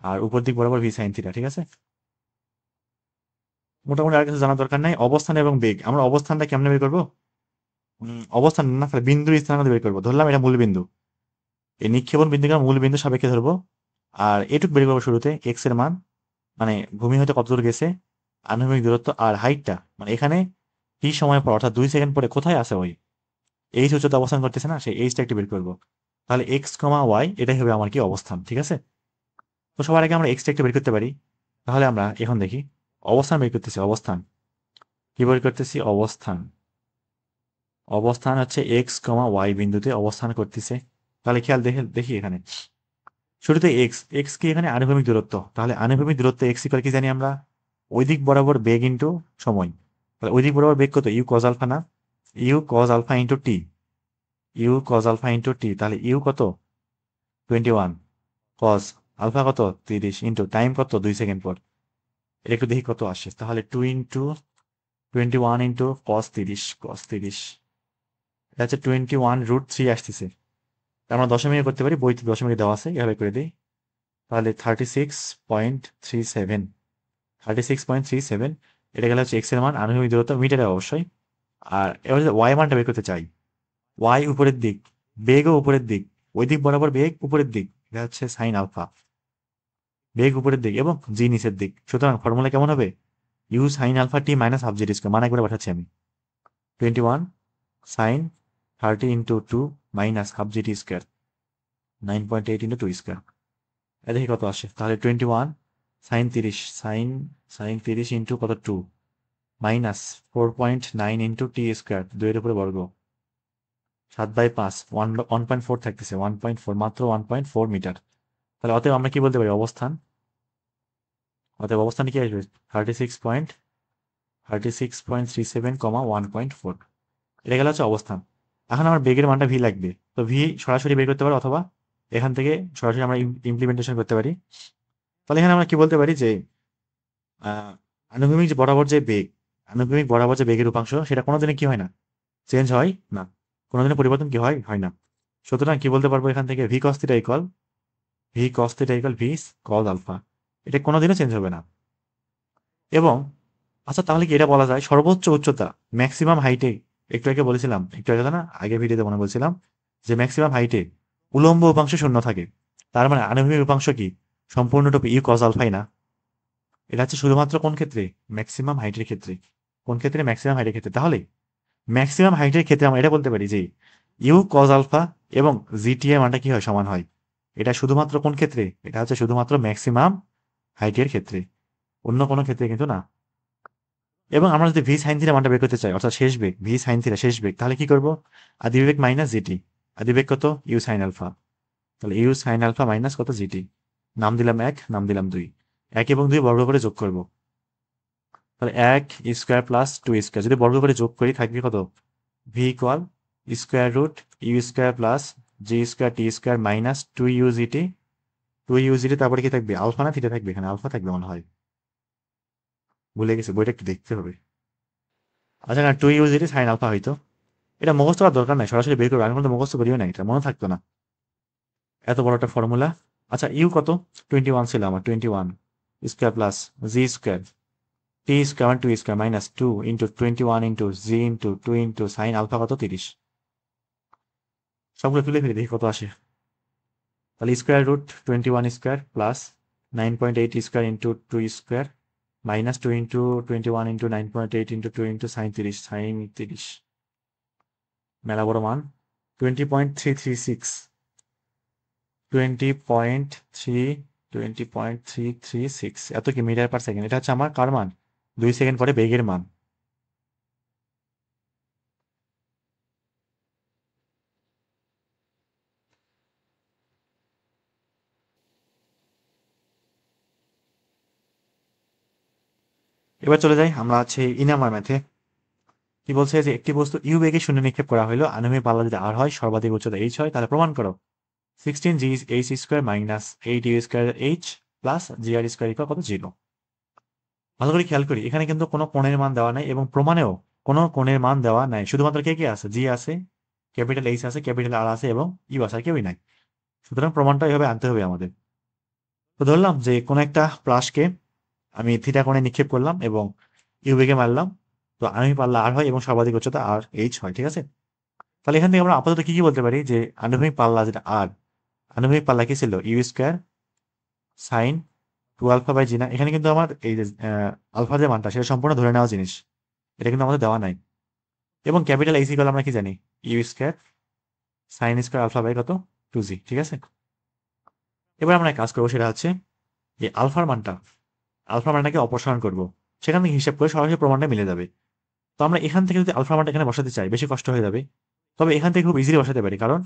আর উপর দিক বরাবর ভি সাইন থিটা, ঠিক আছে। মোটামুটি আর কিছু জানার দরকার নাই। অবস্থান এবং বেগ, আমরা অবস্থানটা কেমনে বের করবো, অবস্থান না তাহলে বিন্দুর স্থান বের করবো। ধরলাম এটা মূল বিন্দু, এই নিক্ষেপণ বিন্দুকে মূল বিন্দু সাপেক্ষে ধরবো। আর এটুকু বের করবো শুরুতে, এক্স এর মান, মানে ভূমি হতে কত দূর গেছে, আনুভূমিক দূরত্ব, আর হাইটটা মানে এখানে কি সময় পর অর্থাৎ 2 সেকেন্ড পরে কোথায় আছে ওই এইচ উচ্চতা অবস্থান করতেছে না, সেই এইচটা একটু বের করবো। তাহলে এক্স কমা ওয়াই এটাই হবে আমার কি অবস্থান, ঠিক আছে। তো সবার আগে আমরা এক্সটা একটু বের করতে পারি। তাহলে আমরা এখন দেখি অবস্থান বের করতেছি। অবস্থান কি বের করতেছি? অবস্থান অবস্থান হচ্ছে এক্স কমা ওয়াই বিন্দুতে অবস্থান করতেছে। তাহলে খেয়াল দেখি এখানে শুরুতে এক্স, এক্স কি এখানে আনুভূমিক দূরত্ব, তাহলে আনুভূমিক দূরত্ব এক্স ইকুয়াল কি জানি আমরা? ওই দিক বরাবর বেগ ইন্টু সময়। তাহলে ওই দিক বরাবর বেগ কত? ইউ কজ আলফা না? U cos alpha into T, U cos alpha into T. তাহলে ইউ কত? 21, কজ আলফা কত? 30 ইন্টু টাইম কত? 2 সেকেন্ড পর। এটা একটু দেখি কত আসে। তাহলে 2 ইন্টু 21 ইন্টু কস 30 এটা হচ্ছে 21√3 আসতেছে। আমরা দশমিকে করতে পারি, বইতে দশমিকে দেওয়া আছে, এভাবে করে দিই। তাহলে 36.37 এটা গেলে হচ্ছে এক্স এর মান, আনুভূমিক দূরত্ব মিটারে অবশ্যই। আর এবার যদি ওয়াই মানটা বের করতে চাই, ওয়াই উপরের দিক, বেগও উপরের দিক, ওই দিক বরাবর বেগ উপরের দিক, এটা হচ্ছে সাইন আলফা। বেগ উপরের দিক এবং জি নিচের দিক, সুতরাং ফর্মুলা কেমন হবে? U sine alpha t minus half z square, মানে করে পাঠাচ্ছি আমি। 21 sine 30 into 2 minus half z square, 9.8 into 2 square. এটা দেখি কত আসে। তাহলে 21 সাইন 30, সাইন 30 ইন্টু কত? 2 মাইনাস 4.9 ইন্টু টি স্কোয়ার, 2 এর উপরে বর্গ, 7/5, 1.4 থাকতেছে, 1.4, মাত্র 1.4 মিটার। তাহলে অতএব আমরা কি বলতে পারি? অতএব অবস্থান কি আসবে? 36.37, 1.4। এটা গেল হচ্ছে অবস্থান। এখন আমার বেগের মানটা ভি লাগবে। তো ভি সরাসরি বের করতে পারো, অথবা এখান থেকে সরাসরি আমরা ইমপ্লিমেন্টেশন করতে পারি। তাহলে এখানে আমরা কি বলতে পারি যে আহ, আনুভূমিক যে বরাবর যে বেগ, আনুভূমিক বরাবর যে বেগের উপাংশ, সেটা কোনোদিনই কি হয় না? চেঞ্জ হয় না। কোনোদিনও পরিবর্তন কি হয়? হয় না। সুতরাং কি বলতে পারবো এখান থেকে? V cos theta equal v cos alpha. এটা কোনোদিনও চেঞ্জ হবে না। এবং আচ্ছা, তাহলে কি এটা বলা যায় সর্বোচ্চ উচ্চতা, ম্যাক্সিমাম হাইটে, একটু আগে বলেছিলাম, একটু আগে না, আগের ভিডিওতে মনে বলছিলাম যে ম্যাক্সিমাম হাইটে উলম্ব উপাংশ শূন্য থাকে। তার মানে আনুভূমিক উপাংশ কি সম্পূর্ণরূপে ইউ কজ আলফাই না? এটা হচ্ছে শুধুমাত্র কোন ক্ষেত্রে? ম্যাক্সিমাম হাইটের ক্ষেত্রে। কোন ক্ষেত্রে? ম্যাক্সিমাম হাইটের ক্ষেত্রে। তাহলে ম্যাক্সিমাম হাইটের ক্ষেত্রে আমরা এটা বলতে পারি যে ইউ কজ আলফা এবং জিটি এর মানটা কি হয়? সমান হয়। এটা শুধুমাত্র কোন ক্ষেত্রে? এটা হচ্ছে শুধুমাত্র ম্যাক্সিমাম হাইটের ক্ষেত্রে, অন্য কোনো ক্ষেত্রে কিন্তু না। এবং আমরা যদি ভি সাইন থিটা মানটা বের করতে চাই, অর্থাৎ শেষ বেগ, ভি সাইন থিটা শেষ বেগ, তাহলে কি করব? আদিবেগ মাইনাস জিটি। আদিবেগ কত? U sine alpha. তাহলে ইউ সাইন আলফা মাইনাস কত? জিটি। নাম দিলাম 1, নাম দিলাম 2। 1 এবং 2 বর্গ করে যোগ করব। তাহলে 1 স্কোয়ার প্লাস 2 স্কোয়ার, যদি বর্গ করে যোগ করি থাকবে কত? V equal square root u square plus জি স্কোয়ার টি স্কোয়ার মাইনাস 2 ইউজিটি। 2 ইউজিটি, তারপরে কি থাকবে? আলফা না থিটা থাকবে? এখানে আলফা থাকবে মনে হয়, ভুলে গেছি, বইটা একটু দেখতে হবে। আচ্ছা না, 2 ইউজিটি সাইন আলফা হয়তো। এটা মুখস্থ করার দরকার নাই, সরাসরি বের করবো। আমি কিন্তু মুখস্থ করিও না, এটা মনে থাকতো না, এত বড় একটা ফর্মুলা। আচ্ছা, ইউ কত? 21 ছিল আমার, 21 স্কোয়ার প্লাস জি স্কোয়ার টি square 2 square minus 2 into 21 into G into 2 into sine alpha কত? 30। সবগুলো তুলে ফেলে দেখি কত আসে। তাহলে square root 21 square plus 9.8 square into 2 square minus 2 into 21 into 9.8 into 2 into sine 30 মেলা বড় মান। 20.336, 20.3 20.336, এত কি মিটার পার সেকেন্ড? এটা হচ্ছে আমার কার মান? 2 সেকেন্ড পরে বেগের মান। এবার চলে যাই আমরা আছে ইনামার ম্যাথে। কি বলছে যে একটি বস্তু ইউ বেগে শূন্য নিক্ষেপ করা হলো, আনুভূমিক পাল্লা যদি আর হয়, সর্বাধিক উচ্চতা এইচ হয়, তাহলে প্রমাণ করো 16 g H square minus 8 u square h plus জি আর স্কোয়ার ইকুয়াল কত? 0। ভালো করে খেয়াল করি, এখানে কিন্তু কোনো কোণের মান দেওয়া নাই এবং প্রমাণেও কোনো কোণের মান দেওয়া নাই। শুধুমাত্র কে কে আছে? জি আছে, ক্যাপিটাল এইচ আছে, ক্যাপিটাল আর আছে এবং ইউ আছে, আর কেউই নাই। সুতরাং প্রমাণটা এইভাবে আনতে হবে আমাদের। তো ধরলাম যে কোনো একটা প্লাসকে আমি থিটা কোণে নিক্ষেপ করলাম এবং ইউ বেগে মারলাম। তো আনুভূমিক পাল্লা আর হয় এবং সর্বাধিক উচ্চতা আর এইচ হয়, ঠিক আছে? তাহলে এখান থেকে আমরা আপাতত কি কি বলতে পারি? যে আনুভূমিক পাল্লা যেটা আর, আনুভূমিক পাল্লা কি ছিল? U square sine 2 alpha by G না? এখানে কিন্তু আমার এই যে আলফা যে মানটা, সেটা সম্পূর্ণ ধরে নেওয়া জিনিস, এটা কিন্তু আমাদের দেওয়া নাই। এবং ক্যাপিটাল এইচ ইকুয়াল আমরা কি জানি? You square sine square alpha by কত? 2 জি, ঠিক আছে? এবার আমরা এক কাজ করবো, সেটা হচ্ছে এই আলফার মানটাকে অপসারণ করব, সেখান থেকে হিসাব করে সরাসরি প্রমাণটা মিলে যাবে। তো আমরা এখান থেকে যদি আলফা মানটা এখানে বসাতে চাই বেশি কষ্ট হয়ে যাবে, তবে এখান থেকে খুব ইজিলি বসাতে পারি, কারণ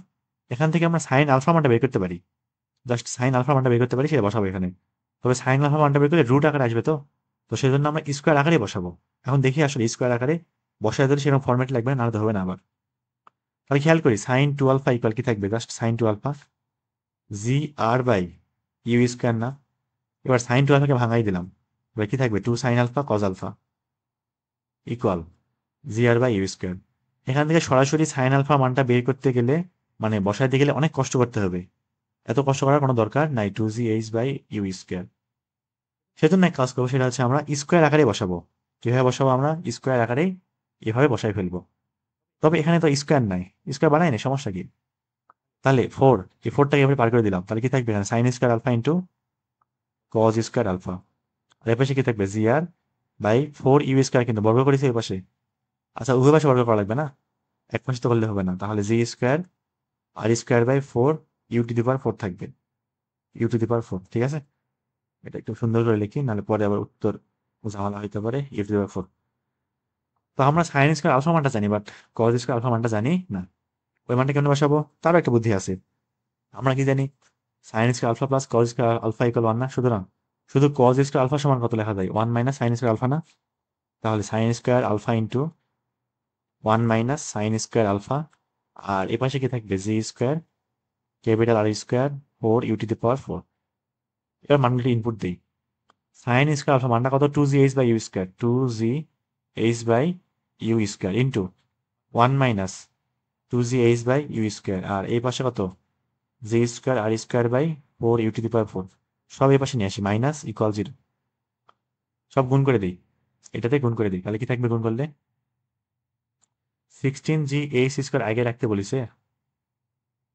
এখান থেকে আমরা সাইন আলফা মানটা বের করতে পারি। জাস্ট সাইন আলফা মানটা বের করতে পারি, সেটা বসাবো এখানে। তবে সাইন আলফা মানটা বের করলে রুট আকারে আসবে, তো সেই জন্য আমরা স্কোয়ার আকারে বসাবো। এখন দেখি আসলে স্কোয়ার আকারে বসায় যদি সেরকম ফর্মেট লাগবে, না তো হবে না আবার। তাহলে খেয়াল করি সাইন টু আলফা ইকুয়াল কি থাকবে, just sine two alpha g R by you square না। এবার সাইন টু আলফাকে ভাঙাই দিলাম, এবার কি থাকবে two sine alpha cos alpha equal g R by you square. এখান থেকে সরাসরি সাইন আলফা মানটা বের করতে গেলে, মানে বসাইতে গেলে অনেক কষ্ট করতে হবে, এত কষ্ট করার কোনো দরকার নাই, two G H by you square. সেজন্য এক কাজ করবো, সেটা হচ্ছে আমরা স্কোয়ার আকারে বসাবো। কিভাবে বসাবো, আমরা স্কোয়ার আকারে এভাবে বসাই ফেলবো। তবে এখানে তো স্কোয়ার নাই, স্কোয়ার বানাই না, সমস্যা কি? তাহলে ফোর, এই ফোরটাকে এভাবে পার করে দিলাম, তাহলে কি থাকবে এখানে sine square alpha into cos square alpha. আর এর পাশে কি থাকবে G R by four U square, কিন্তু বর্গ করেছি এই পাশে। আচ্ছা উভয় পাশে বর্গ করা লাগবে না, এক পাশে তো করলে হবে না, তাহলে G square R square by four you to the power four থাকবে, U to the power four. ঠিক আছে, এটা একটু সুন্দর করে লিখি, নাহলে পরে আবার উত্তর ঝামেলা হইতে পারে। U to the power four. তো আমরা সাইন স্কোয়ার আলফা মানটা জানি, বাট কজ স্কোয়ার আলফা মানটা জানি না। ওই মানটা কেমন বসাবো, তারও একটা বুদ্ধি আছে। আমরা কি জানি sine square alpha plus cos square alpha equal one না, সুতরাং শুধু কজ স্কোয়ার আলফা সমান কত লেখা যায়, one minus sine square alpha না। তাহলে sine square alpha into one minus sine square alpha, আর এ পাশে কি থাকবে G square capital R square four you to the power four. এবার মানগুলি ইনপুট দিই। সাইন স্কোয়ার আলফা মানটা কত, two G H by you square, two G H by you square into one minus two G H by you square, আর এই পাশে কত জি square R square by four you to the power four. সব এই পাশে নিয়ে আসি, minus equal zero. সব গুণ করে দিই, এটাতে গুণ করে দিই, তাহলে কি থাকবে গুণ করলে, সিক্সটিন জি এইচ স্কোয়ার আগে রাখতে বলিছে।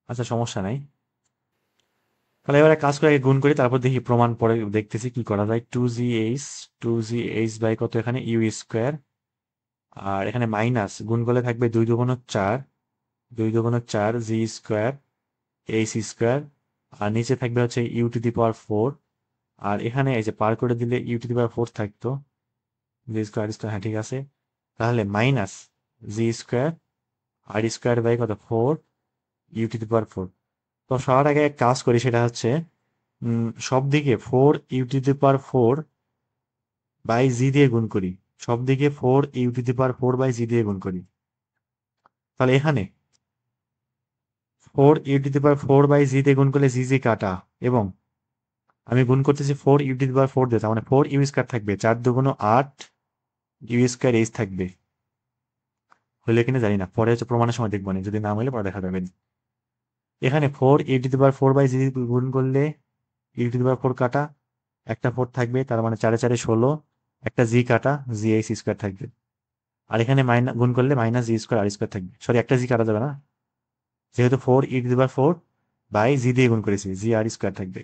আচ্ছা সমস্যা নাই, তাহলে এবারে কাজ করে আগে গুণ করি, তারপর দেখি প্রমাণ পরে দেখতেছি কি করা যায়। টু জি এইচ বাই কত এখানে ইউ স্কোয়ার, আর এখানে মাইনাস গুণ করলে থাকবে দুই দুগুণ চার, দুই দুগুণ চার জি স্কোয়ার এইচ স্কোয়ার, আর নিচে থাকবে হচ্ছে U to the power four, আর এখানে এই যে পার করে দিলে U to the power four থাকতো, জি স্কোয়ার স্কোয়ার, হ্যাঁ ঠিক আছে। তাহলে minus G square R square by কত four you to the power four. তো সবার আগে এক কাজ করি, সেটা হচ্ছে সব দিকে four you to the power four by জি দিয়ে গুণ করি, সব দিকে four you to the power four by জি দিয়ে গুণ করি। তাহলে এখানে four you to the power four by জি দিয়ে গুণ করলে জি জি কাটা, এবং আমি গুণ করতেছি four you to the power four দিয়ে, তার মানে ফোর ইউ স্কোয়ার থাকবে, চার দুগুণ আট ইউ স্কোয়ার এইচ থাকবে। হইলে কিনা জানি না, পরে হচ্ছে প্রমাণের সময় দেখবো না, যদি না হলে পরে দেখা যাবে। এখানে four you to the power four by G গুণ করলে U to the power four কাটা, একটা ফোর থাকবে, তার মানে চারে চারে 16, একটা জি কাটা জি এইচ স্কোয়ার থাকবে। আর এখানে মাইনাস গুণ করলে মাইনাস জি স্কোয়ার আর স্কোয়ার থাকবে, সরি একটা জি কাটা যাবে না, যেহেতু four U to the power four by জি দিয়ে গুণ করেছি, জি আর স্কোয়ার থাকবে।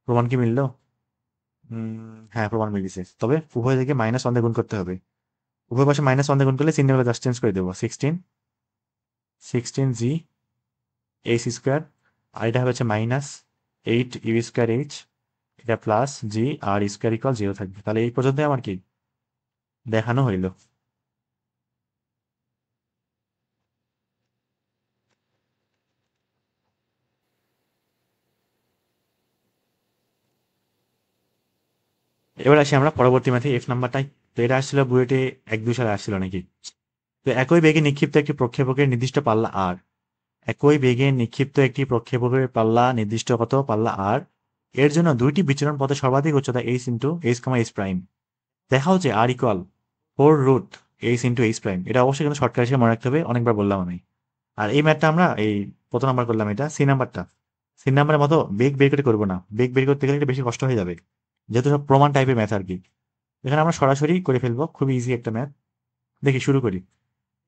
প্রমাণ কি মিললো? হ্যাঁ প্রমাণ মিলিছে, তবে উভয় থেকে মাইনাস ওয়ান দিয়ে গুণ করতে হবে। উভয় পাশে মাইনাস ওয়ান দিয়ে গুণ করলে চিহ্নগুলো জাস্ট চেঞ্জ করে দেবো, sixteen sixteen G H square, আর এটা হচ্ছে minus eight U square H, এটা প্লাস জি আর স্কোয়ার ইকুয়াল জিরো থাকবে। তাহলে এই পর্যন্ত আমার কি দেখানো হইল। এবার আসি আমরা পরবর্তী ম্যাথে, এফ নাম্বারটাই। তো এটা আসছিল বুয়েটে 1-2 সালে আসছিল নাকি। তো একই বেগে নিক্ষিপ্ত একটি প্রক্ষেপকের নির্দিষ্ট পাল্লা আর, একই বেগে নিক্ষিপ্ত একটি প্রক্ষেপকের পাল্লা নির্দিষ্ট কত পাল্লা আর, এর জন্য দুইটি বিচরণ পথে সর্বাধিক উচ্চতা H into H comma H prime. দেখা হচ্ছে R equal four root H into H prime. এটা অবশ্যই কিন্তু শর্টকাট হিসেবে মনে রাখতে হবে, অনেকবার বললাম আমি। আর এই ম্যাথটা আমরা এই কত নাম্বার করলাম, এটা সি নাম্বারটা। সি নাম্বারের মতো বেগ বের করে করবো না, বেগ বের করতে গেলে এটা বেশি কষ্ট হয়ে যাবে, যেহেতু সব প্রমাণ টাইপের ম্যাথ আর কি। এখানে আমরা সরাসরি করে ফেলবো, খুবই ইজি একটা ম্যাথ। দেখি শুরু করি।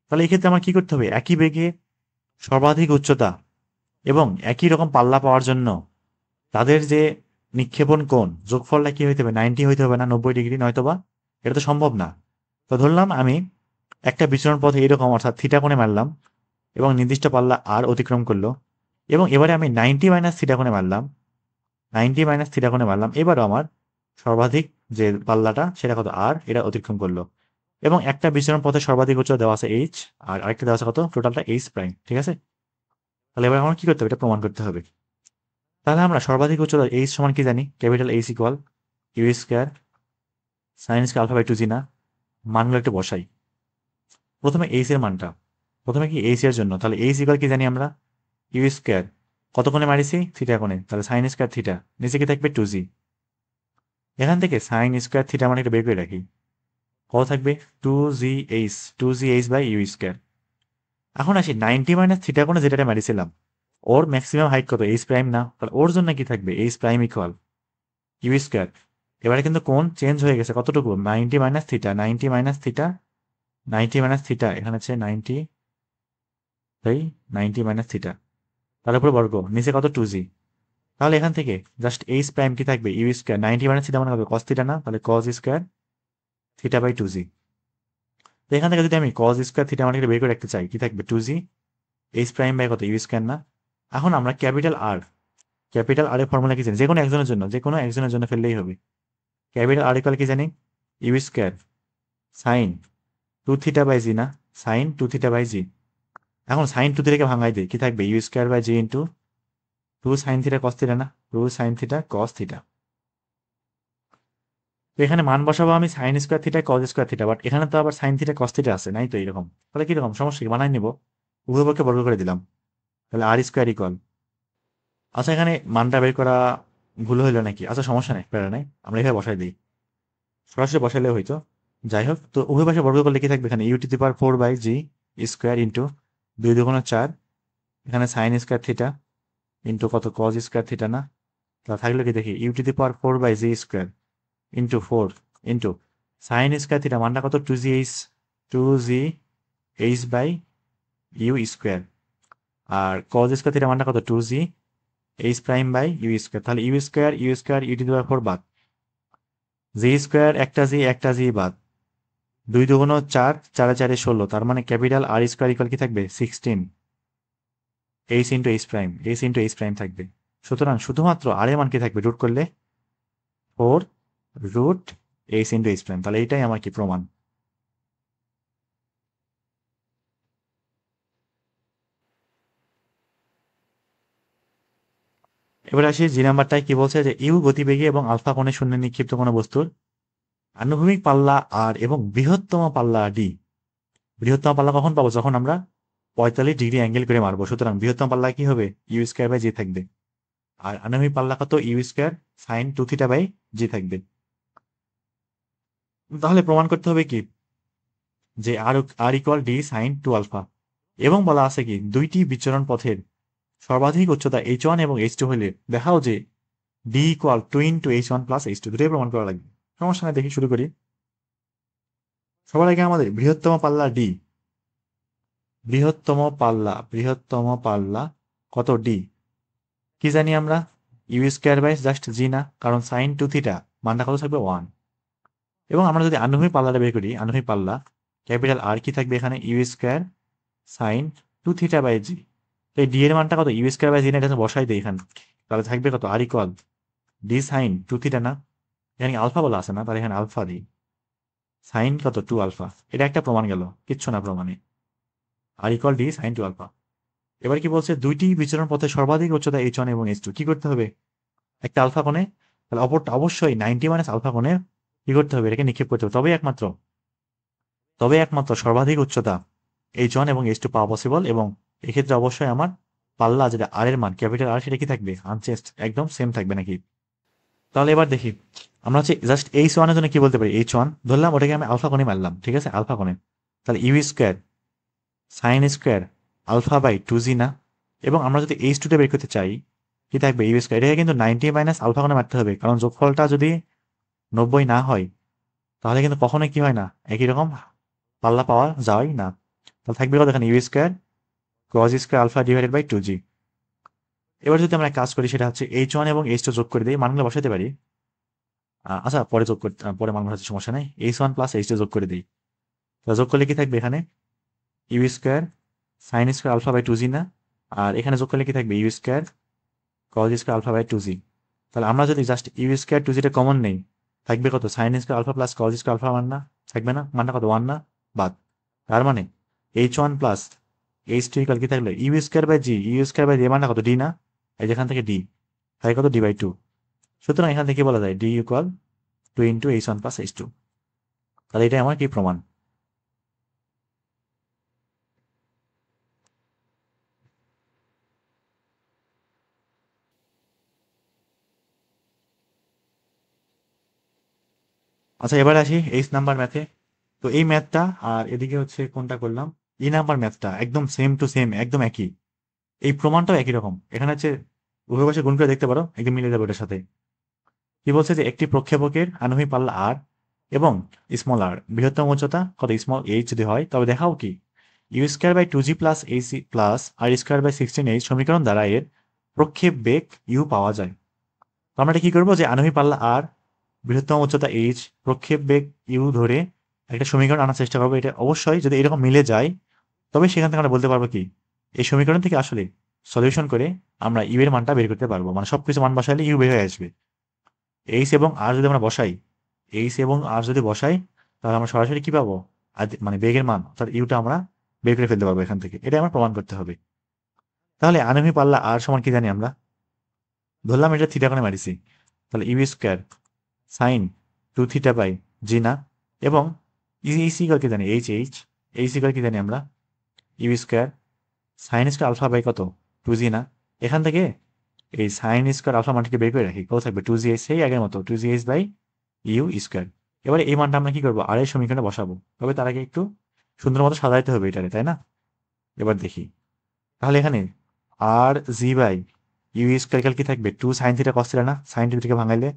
তাহলে এই ক্ষেত্রে আমার কি করতে হবে, একই বেগে সর্বাধিক উচ্চতা এবং একই রকম পাল্লা পাওয়ার জন্য তাদের যে নিক্ষেপণ কোণ যোগফলটা কি হইতে হবে, 90 হইতে হবে না 90 ডিগ্রি, নয়তোবা এটা তো সম্ভব না। তো ধরলাম আমি একটা বিচরণ পথে এরকম অর্থাৎ থিটা কোণে মারলাম এবং নির্দিষ্ট পাল্লা আর অতিক্রম করলো, এবং এবারে আমি 90 মাইনাস থিটা কোণে মারলাম 90 মাইনাস থিটা কোণে মারলাম, এবারও আমার সর্বাধিক যে পাল্লাটা সেটা কত আর, এটা অতিক্রম করলো। এবং একটা বিচরণ পথে সর্বাধিক উচ্চতা দেওয়া আছে এইচ, আর আরেকটা দেওয়া আছে কত, টোটালটা এইচ প্রাইম, ঠিক আছে। তাহলে এবার আমার কি করতে হবে, এটা প্রমাণ করতে হবে। তাহলে আমরা সর্বাধিক উচ্চতা এইচ সমান কি জানি, capital H equal you square sine square alpha by two G না। মানগুলো একটু বসাই। প্রথমে এইচ এর মানটা, প্রথমে কি এইচ এর জন্য, তাহলে এইচ ইকুয়াল কি জানি আমরা, ইউ স্কোয়ার কত কোণে মারিছি, থিটা কোণে, তাহলে সাইন স্কোয়ার থিটা, নিচে কি থাকবে টু জি। এখান থেকে সাইন স্কোয়ার থিটা মানে একটু বের করে রাখি, কত থাকবে, two G H by you square. এখন আসি 90 মাইনাস থিটা কোণে যেটা মারিছিলাম, ওর ম্যাক্সিমাম হাইট কত, এইচ প্রাইম না, তাহলে ওর জন্য কি থাকবে, h prime equal you square. এবারে কিন্তু কোণ চেঞ্জ হয়ে গেছে কতটুকু, 90 minus theta, 90 minus theta, 90 minus theta, এখানে হচ্ছে 90 বাই 90 মাইনাস থিটা, তার উপরে বর্গ, নিচে কত টু জি। তাহলে এখান থেকে জাস্ট এইচ প্রাইম কি থাকবে, ইউ স্কোয়ার, 90 মাইনাস থিটা মানে হবে কস থিটা না, তাহলে cos square theta by two G. তো এখান থেকে যদি আমি কস স্কোয়ার থিটা মানে বের করে রাখতে চাই, কি থাকবে two G, h prime by কত, ইউ স্কোয়ার না। এখন আমরা ক্যাপিটাল আর এর ফর্মুলা কি জানি, যে কোনো একজনের জন্য ফেললেই হবে। ক্যাপিটাল আর ইকুয়াল কি জানি, you square sine two theta by G না, sine two theta by G. এখন সাইন টু থিটাকে ভাঙাই দিই, কি থাকবে, U square by G into two sine theta cos theta না, two sine theta cos theta. তো এখানে মান বসাবো আমি sine square theta cos square theta, but এখানে তো আবার সাইন থিটা কস থিটা আছে, নাই তো এরকম। তাহলে কিরকম সমস্যা, কি বানাই নিব, উভয় পক্ষে বর্গ করে দিলাম, তাহলে আর স্কোয়ার ইকুয়াল। আচ্ছা এখানে মানটা বের করা ভুল হইলো নাকি, আচ্ছা সমস্যা নেই, প্যারা নাই, আমরা এখানে বসাই দিই, সরাসরি বসাইলে হইতো। যাই হোক, তো উভয় পাশে বর্গ করলে কি থাকবে, এখানে u to the power 4 by g square into 2 দুগুণ 4, এখানে সাইন স্কোয়ার থিটা ইন্টু কত কজ স্কোয়ার থিটা না। তাহলে থাকলো কি দেখি, u to the power 4 by g square into 4 into sine square theta মানটা কত, two G H by you square, আর কজ স্কোয়ার থিটা মানটা কত, two G h prime by you square. তাহলে you square u to the power 4 বাদ, G square একটা জি বাদ, 2 দুগুণ 4, 4 4 16, তার মানে ক্যাপিটাল আর স্কোয়ার ইকুয়াল কি থাকবে, 16 এইচ ইন্টু এইচ প্রাইম থাকবে। সুতরাং শুধুমাত্র আর এর মান কি থাকবে, রুট করলে 4 root H into H prime, তাহলে এইটাই আমার কি প্রমাণ। এবার আসি জি নাম্বারটায়, কি বলছে যে ইউ গতিবেগে এবং আলফা কোণে শূন্যে নিক্ষিপ্ত কোনো বস্তুর আনুভূমিক পাল্লা আর এবং বৃহত্তম পাল্লা ডি। বৃহত্তম পাল্লা কখন পাবো, যখন আমরা 45 ডিগ্রি অ্যাঙ্গেল করে মারবো, সুতরাং বৃহত্তম পাল্লা কি হবে, ইউ স্কোয়ার বাই জি থাকবে, আর আনুভূমিক পাল্লা কত, you square sine two theta by G থাকবে। তাহলে প্রমাণ করতে হবে কি, যে R equal D sine two alpha, এবং বলা আছে কি দুইটি বিচরণ পথের সর্বাধিক উচ্চতা এইচ ওয়ান এবং এইচ টু হলে দেখাও যে D equal two into H one plus H two, দুটোই প্রমাণ করা লাগবে। সমস্যা নাই, দেখি শুরু করি। সবার আগে আমাদের বৃহত্তম পাল্লা ডি, বৃহত্তম পাল্লা কত, ডি কি জানি আমরা, ইউ স্কোয়ার বাই জাস্ট জি না, কারণ সাইন টু থিটা মানটা কত থাকবে, 1। এবং আমরা যদি আনুভূমিক পাল্লাটা বের করি, আনুভূমিক পাল্লা ক্যাপিটাল আর কি থাকবে এখানে, you square sine two theta by G. তো এই ডি এর মানটা কত, ইউ স্কোয়ার বাই জি না, এটা বসাই দিই এখানে, তাহলে থাকবে কত, R equal D sine two theta না, এখানে আলফা বলা আছে না, তাহলে এখানে আলফা দিই, সাইন কত, টু আলফা। এটা একটা প্রমাণ গেল, কিচ্ছু না প্রমাণে, R equal D sine two alpha. এবার কি বলছে, দুইটি বিচরণ পথে সর্বাধিক উচ্চতা এইচ ওয়ান এবং এইচ টু, কি করতে হবে, একটা আলফা কোণে, তাহলে অপরটা অবশ্যই 90 মাইনাস আলফা কোণে কি করতে হবে, এটাকে নিক্ষেপ করতে হবে, তবে একমাত্র সর্বাধিক উচ্চতা এইচ ওয়ান এবং এইচ টু পাওয়া পসিবল। এবং এক্ষেত্রে অবশ্যই আমার পাল্লা যেটা আর এর মান ক্যাপিটাল আর, সেটা কি থাকবে, আনচেঞ্জড, একদম সেম থাকবে নাকি। তাহলে এবার দেখি, আমরা হচ্ছে জাস্ট এইচ ওয়ানের জন্য কি বলতে পারি, এইচ ওয়ান ধরলাম, ওটাকে আমি আলফা কোণে মারলাম, ঠিক আছে, আলফা কোণে, তাহলে you square sine square alpha by two G না। এবং আমরা যদি এইচ টুটা বের করতে চাই, কি থাকবে, ইউ স্কোয়ার, এটাকে কিন্তু 90 মাইনাস আলফা কোণে মারতে হবে, কারণ যোগফলটা যদি 90 না হয় তাহলে কিন্তু কখনোই কি হয় না, একই রকম পাল্লা পাওয়া যায় না। তাহলে থাকবে কত, এখানে you square cos square alpha divided by two G. এবার যদি আমরা কাজ করি, সেটা হচ্ছে এইচ ওয়ান এবং এইচ টু যোগ করে দিই, মানগুলো বসাতে পারি। আচ্ছা পরে যোগ করতে, পরে মান বসাতে সমস্যা নেই, H one plus H two যোগ করে দিই। তো যোগ করলে কি থাকবে, এখানে you square sine square alpha by two G না, আর এখানে যোগ করলে কি থাকবে, U square cos square alpha by two G. তাহলে আমরা যদি জাস্ট ইউ স্কোয়ার টু জিটা কমন নেই, থাকবে কত? Sine square alpha plus cos square alpha মান না? থাকবে না? মানটা কত? 1 না? বাদ। তার মানে h1 প্লাস h2 ইকুয়াল কি থাকলো? U square by G. U square by G মানটা কত? ডি না? এই যেখান থেকে ডি, তাই কত? D by two. সুতরাং এখান থেকে বলা যায় D equal 2 into h1 plus h2। তাহলে এটাই আমার কি প্রমাণ? আচ্ছা, এবার আসি এইচ নাম্বার ম্যাথে। তো এই ম্যাথটা আর এদিকে হচ্ছে কোনটা করলাম, ই নাম্বার ম্যাথটা একদম সেম টু সেম, একদম একই। এই প্রমাণটাও একই রকম। এখানে হচ্ছে উভয় পাশে গুণ করে দেখতে পারো, একদম মিলে যাবে ওটার সাথে। কি বলছে যে একটি প্রক্ষেপকের আনুভূমিক পাল্লা আর এবং স্মল আর বৃহত্তম উচ্চতা কত? স্মল এইচ যদি হয় তবে দেখাও কি U square by two G plus এইচি plus R square by 16h সমীকরণ দ্বারা এর প্রক্ষেপ বেগ ইউ পাওয়া যায়। তো আমরা এটা কি করবো, যে আনুভূমিক পাল্লা আর, বৃহত্তম উচ্চতা এইচ, প্রক্ষেপ বেগ ইউ ধরে একটা সমীকরণ আনার চেষ্টা করবো। এটা অবশ্যই যদি এরকম মিলে যায় তবে সেখান থেকে আমরা বলতে পারবো কি এই সমীকরণ থেকে আসলে সলিউশন করে আমরা ইউ এর মানটা বের করতে পারবো। মানে সবকিছু মান বসাইলে ইউ বের হয়ে আসবে। এইচ এবং আর যদি আমরা বসাই, এইচ এবং আর যদি বসাই, তাহলে আমরা সরাসরি কি পাবো? মানে বেগের মান অর্থাৎ ইউটা আমরা বের করে ফেলতে পারবো এখান থেকে। এটা আমরা প্রমাণ করতে হবে। তাহলে আনুভূমিক পাল্লা আর সমান কি জানি আমরা? ধরলাম এটা থিটা কোণে মারিছি, তাহলে you square sign 2θ by G না? এবং এইচ ইকুয়াল কি জানি? এইচ ইকুয়াল কি জানি আমরা? U square sine square alpha by কত? 2g না? এখান থেকে এই সাইন স্কোয়ার আলফা মানটিকে বের করে রাখি, কত থাকবে? 2gh, সেই আগের মতো 2gh বাই ইউ স্কোয়ার। এবারে এই মানটা আমরা কি করবো? আর এর সমীকরণে বসাবো। তবে তার আগে একটু সুন্দর মতো সাজাইতে হবে এটারে, তাই না? এবার দেখি, তাহলে এখানে R g by you square কি থাকবে? 2 সাইন থিটা কস থিটা না? সাইন থিটাকে ভাঙাইলে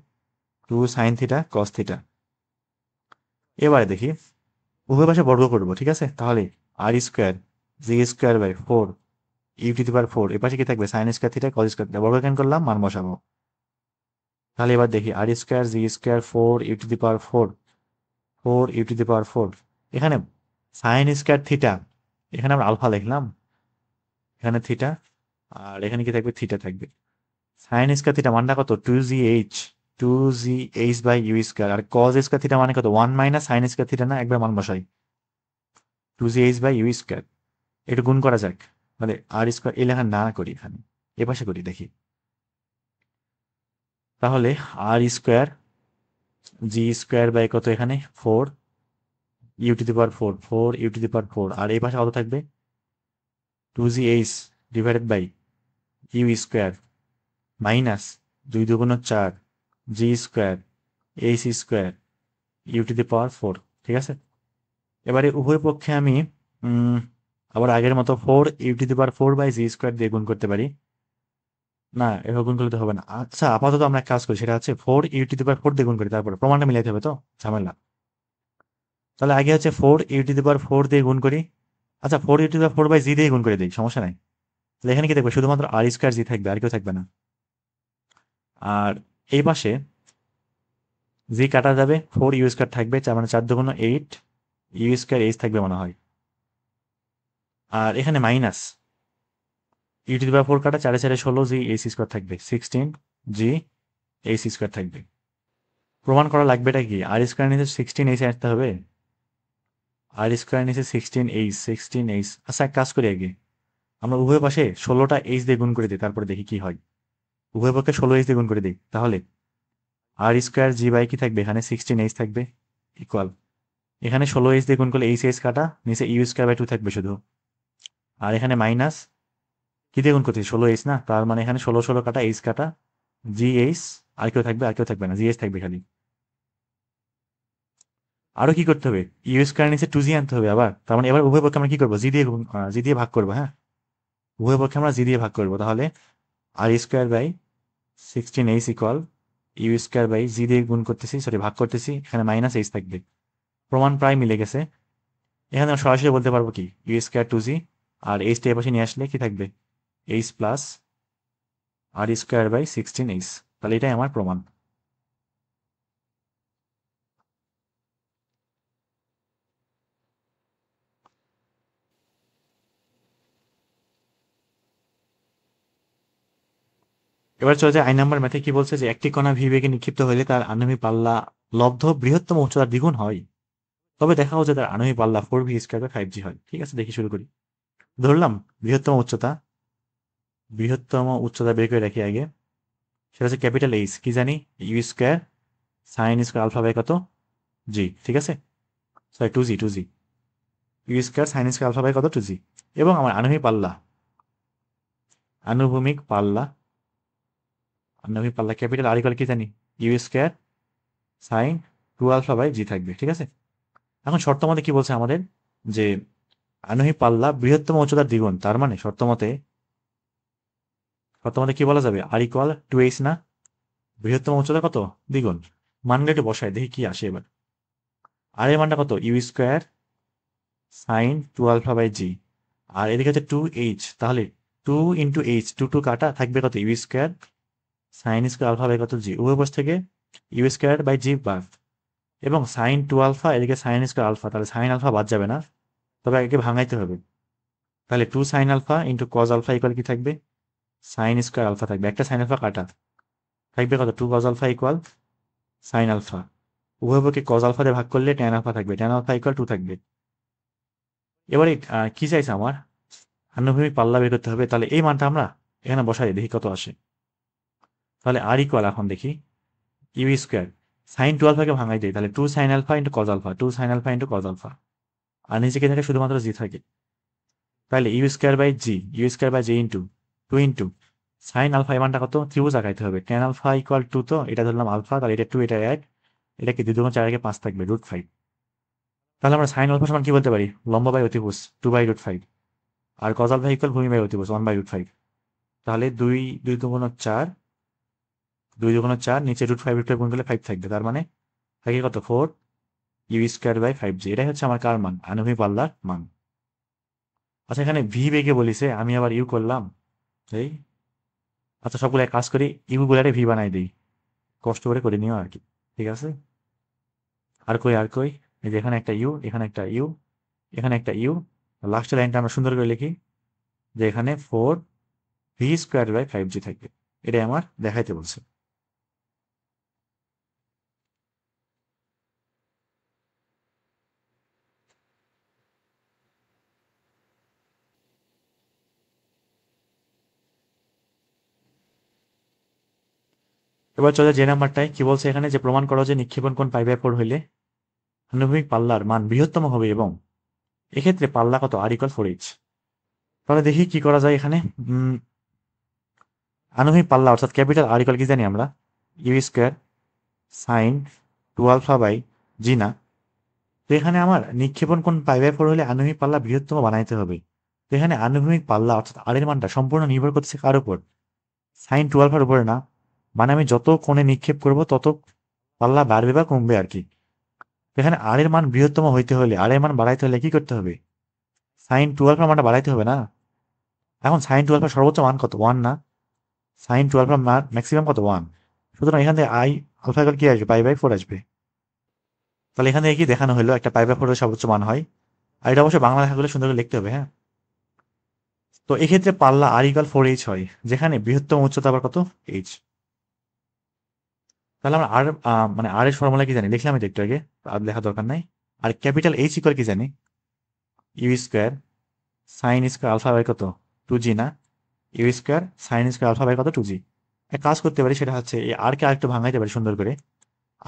2 সাইন থিটা কস থিটা। এবারে দেখি উভয় পাশে বর্গ করবো, ঠিক আছে? তাহলে R square g square by 4 u to the power 4, এ পাশে কি থাকবে? Sine square theta cos square theta. বর্গ কেন করলাম? মান বসাবো। তাহলে এবার দেখি R square g square 4 u to the power 4 u to the power 4। এখানে সাইন স্কোয়ার থিটা, এখানে আমরা আলফা লিখলাম, এখানে থিটা, আর এখানে কি থাকবে? থিটা থাকবে। সাইন স্কোয়ার থিটা মানটা কত? 2gh, 2gh by you square. আর কজ স্কোয়ার থিটা মানে কত? 1 মাইনাস সাইন স্কোয়ার থিটা না? একবার মান বসাই, 2gh বাই ইউ স্কোয়ার। একটু গুণ করা যাক, মানে আর স্কোয়ার এই লেখা না করি, এখানে এ পাশে করি দেখি। তাহলে R square g square by কত? এখানে 4 u to the power 4 u to the power 4, আর এই পাশে কত থাকবে? 2gh divided by you square minus 2 2 4 g square H square u to the power 4। ঠিক আছে? এবারে উভয় পক্ষে আমি আবার আগের মতো 4 u to the power 4 by g square দিয়ে গুণ করতে পারি। না, এভাবে গুণ করলে তো হবে না। আচ্ছা, আপাতত আমরা এক কাজ করি, সেটা হচ্ছে 4 ইউ টু দি পাওয়ার 4 দিয়ে গুণ করি, তারপরে প্রমাণটা মিলাইতে হবে তো, ঝামেলা। তাহলে আগে হচ্ছে 4 ইউ টু দি পাওয়ার 4 দিয়ে গুণ করি। আচ্ছা, 4 u to the power 4 by জি দিয়ে গুণ করে দিই, সমস্যা নাই। তাহলে এখানে কি থাকবে? শুধুমাত্র আর স্কোয়ার জি থাকবে, আর কেউ থাকবে না। আর এই পাশে জি কাটা যাবে, 4 ইউ স্কোয়ার থাকবে, মানে 4 2 8 ইউ স্কোয়ার এইচ থাকবে মনে হয়। আর এখানে minus you to the power 4 কাটা 4 4 16 জি এইচ স্কোয়ার থাকবে, 16 জি এইচ স্কোয়ার থাকবে। প্রমাণ করা লাগবেটা কি? আর স্কোয়ার নিচে 16 এইচ আসতে হবে। আর স্কোয়ার নিচে 16h। আচ্ছা, এক কাজ করি, আগে আমরা উভয় পাশে 16টা এইচ দিয়ে গুণ করে দিই, তারপরে দেখি কি হয়। উভয় পক্ষে 16h দিয়ে গুণ করে দিই, তাহলে আর স্কোয়ার জি বাই কি থাকবে? এখানে 16h থাকবে ইকুয়াল, এখানে 16h দিয়ে গুণ করলে এইচ কাটা, নিচে ইউ স্কোয়ার বাই 2 থাকবে শুধু। আর এখানে মাইনাস কি দিয়ে গুণ করছি? 16h না? তার মানে এখানে 16 16 কাটা এইচ কাটা জি এইচ, আর কেউ থাকবে? আর কেউ থাকবে না, জি এইচ থাকবে খালি। আরো কি করতে হবে? ইউ স্কোয়ার নিচে 2g আনতে হবে আবার। তার মানে এবার উভয় পক্ষে আমরা কি করবো? জি দিয়ে ভাগ করবো। হ্যাঁ, উভয় পক্ষে আমরা জি দিয়ে ভাগ করবো। তাহলে R square by 16h equal you square by জি দিয়ে গুণ করতেছি, সরি ভাগ করতেছি, এখানে মাইনাস এইচ থাকবে। প্রমাণ প্রায় মিলে গেছে। এখানে আমরা সরাসরি বলতে পারবো কি ইউ স্কোয়ার 2g, আর এইচটা এ পাশে নিয়ে আসলে কি থাকবে? H plus R square by 16h। তাহলে এটাই আমার প্রমাণ। এবার চলে যায় আই নাম্বার ম্যাথে। কি বলছে যে একটি কণা ভি বেগে নিক্ষিপ্ত হলে তার আনুভূমিক পাল্লা লব্ধ বৃহত্তম উচ্চতার দ্বিগুণ হয়, তবে দেখা হচ্ছে তার আনুভূমিক পাল্লা 4v² 5g হয়। ঠিক আছে, দেখি শুরু করি। ধরলাম বৃহত্তম উচ্চতা বের করে রাখি আগে। সেটা হচ্ছে ক্যাপিটাল এইচ, কি জানি, ইউ² sin² আলফা বাই কত, জি। ঠিক আছে, sorry 2g ইউ² sin² alpha by কত, 2g। এবং আমার আনুভূমিক পাল্লা ক্যাপিটাল আর ইকুয়াল কি জানি, ইউ² sin 2 আলফা বাই জি থাকবে। ঠিক আছে, এখন শর্ত মতে কি বলছে আমাদের, যে আনুভূমিক পাল্লা বৃহত্তম উচ্চতার দ্বিগুণ, তার মানে শর্ত মতে কি বলা যাবে, আর ইকুয়াল 2h না, বৃহত্তম উচ্চতা কত, দ্বিগুণ। মানটা একটু বসায় দেখি কি আসে এবার। আর এর মানটা কত, ইউ² sin 2 আলফা বাই জি, আর এদিকে হচ্ছে 2h, তাহলে 2 × h, 2 কাটা থাকবে কত, ইউ² sin² আলফা বাই কত, জি। উভয় পাশ থেকে ইউ² বাই জি বাদ, এবং sin 2 আলফা, এদিকে sin² আলফা, তাহলে সাইন আলফা বাদ যাবে না, তবে আগে ভাঙাইতে হবে। তাহলে 2 sin alpha into cos alpha equal কি থাকবে, sin² আলফা থাকবে, একটা সাইন আলফা কাটা থাকবে কত, 2 cos alpha equal sine alpha. উভয় পক্ষে cos আলফা দিয়ে ভাগ করলে tan আলফা থাকবে, tan আলফা ইকুয়াল 2 থাকবে। এবারে কি চাইছে আমার, আনুভূমিক পাল্লা বের করতে হবে, তাহলে এই মানটা আমরা এখানে বসাই দেখি কত আসে। তাহলে আর ইকুয়াল এখন দেখি ইউ² sin 2 আলফাকে ভাঙাই দিই, তাহলে 2 sin alpha into cos alpha, 2 sin alpha into cos alpha, আর নিচে থাকে শুধুমাত্র জি থাকে। তাহলে u by G into 2 into sine alpha, এর মানটা কত, ত্রিভুজ আঁকাইতে হবে, tan আলফা ইকুয়াল 2, তো এটা ধরলাম আলফা, তাহলে এটা 2, এটা 1, এটা কি 2 × 4 = 5 থাকবে, √5। তাহলে আমরা সাইন আলফা সমান কি বলতে পারি, লম্ব বাই অতিভুজ 2/√5, আর cos আলফা ইকুয়াল ভূমি বাই অতিভুজ 1/√5। তাহলে 2 2 × 4, 2 × 4, নিচে √5 গুণ করলে 5 থাকবে, তার মানে থাকে কত, 4 ইউ²/5g। এটাই হচ্ছে আমার কার মান, আনুভূমিক পাল্লার মান। আচ্ছা, এখানে ভি বেগে বলিছে, আমি আবার ইউ করলাম, এই আচ্ছা সবগুলো এক কাজ করি, ইউ গুলারে ভি বানাই দিই, কষ্ট করে নিও আর কি। ঠিক আছে, আর কই, এই যে এখানে একটা ইউ, এখানে একটা ইউ, এখানে একটা ইউ, লাস্টের লাইনটা আমরা সুন্দর করে লিখি, যে এখানে 4v² বাই 5g থাকবে। এটাই আমার দেখাইতে বলছে। এবার চলে যে নাম্বারটায়, কি বলছে এখানে, যে প্রমাণ করো যে নিক্ষেপণ কোণ π/4 হইলে আনুভূমিক পাল্লার মান বৃহত্তম হবে, এবং এক্ষেত্রে পাল্লা কত, আর ইকুয়াল 4h। তাহলে দেখি কি করা যায় এখানে। আনুভূমিক পাল্লা অর্থাৎ ক্যাপিটাল আর ইকুয়াল কি জানি আমরা, ইউ² sin 2 আলফা বাই জি না। তো এখানে আমার নিক্ষেপণ কোণ π/4 হলে আনুভূমিক পাল্লা বৃহত্তম বানাইতে হবে। তো এখানে আনুভূমিক পাল্লা অর্থাৎ আর এর মানটা সম্পূর্ণ নির্ভর করছে কার উপর, sin 2 আলফার উপরে না। মানে আমি যত কোণে নিক্ষেপ করব তত পাল্লা বাড়বে বা কমবে আর কি। এখানে আর এর মান বৃহত্তম হইতে হলে, আর এর মান বাড়াইতে হলে কি করতে হবে, sin 2 আলফার মানটা বাড়াইতে হবে না। এখন sin 2 আলফার সর্বোচ্চ মান কত, 1 না, sin 2 আলফার মান ম্যাক্সিমাম কত, 1। সুতরাং এখান থেকে আই আলফা কি আসবে, π/4 আসবে। তাহলে এখান থেকে কি দেখানো হলো, একটা π/4 এর সর্বোচ্চ মান হয়। আর এটা অবশ্যই বাংলা লেখাগুলো সুন্দর করে লিখতে হবে, হ্যাঁ। তো এক্ষেত্রে পাল্লা আর ইকুয়াল 4h হয়, যেখানে বৃহত্তম উচ্চতা আবার কত, h। তাহলে আমরা আর মানে আর এর ফর্মুলা কি জানি, লিখলাম এটা একটু আগে, আর লেখা দরকার নাই। আর ক্যাপিটাল এইচ ইকুয়াল কি জানি, ইউ² sin² আলফা বাই কত, 2g না, ইউ² sin² আলফা বাই কত, 2g। এক কাজ করতে পারি, সেটা হচ্ছে এই আর কে আরেকটু ভাঙাইতে পারি সুন্দর করে।